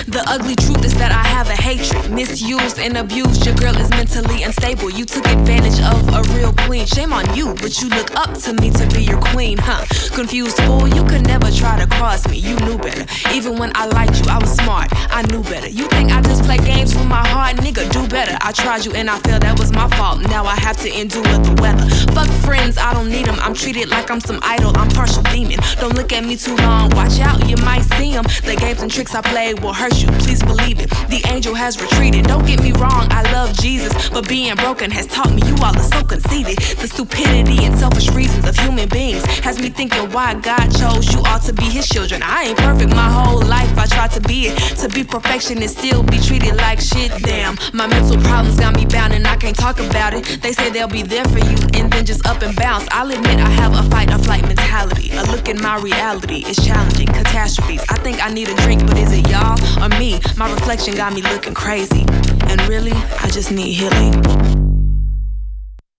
The ugly truth is that I have a hatred, misused and abused. Your girl is mentally unstable. You took advantage of a real queen. Shame on you, but you look up to me to be your queen, huh? Confused fool, you could never try to cross me. You knew better. Even when I liked you, I was smart. I knew better. You think I just play games with my heart? Nigga, do better. I tried you and I failed. That was my fault. Now I have to endure the weather. Fuck friends, I don't need them. I'm treated like I'm some idol. I'm partial demon. Don't look at me too long. Watch out, you might see them. The games and tricks I played will hurt you. Please believe it. The angel has retreated. Don't get me wrong, I love Jesus, but being broken has taught me you all are so conceited. The stupidity and selfish reasons of human beings has me thinking why God chose you all to be his children. I ain't perfect my whole life. I tried to be it. To be perfection and still be treated like shit. Damn, my mental problems got me bound and I can't talk about it. They say they'll be there for you and then just up and bounce. I'll admit I have a fight or flight mentality. A look in my reality is challenging. Catastrophes. I think I need a drink, but is it y'all or me? My reflection got me looking crazy. And really, I just need healing.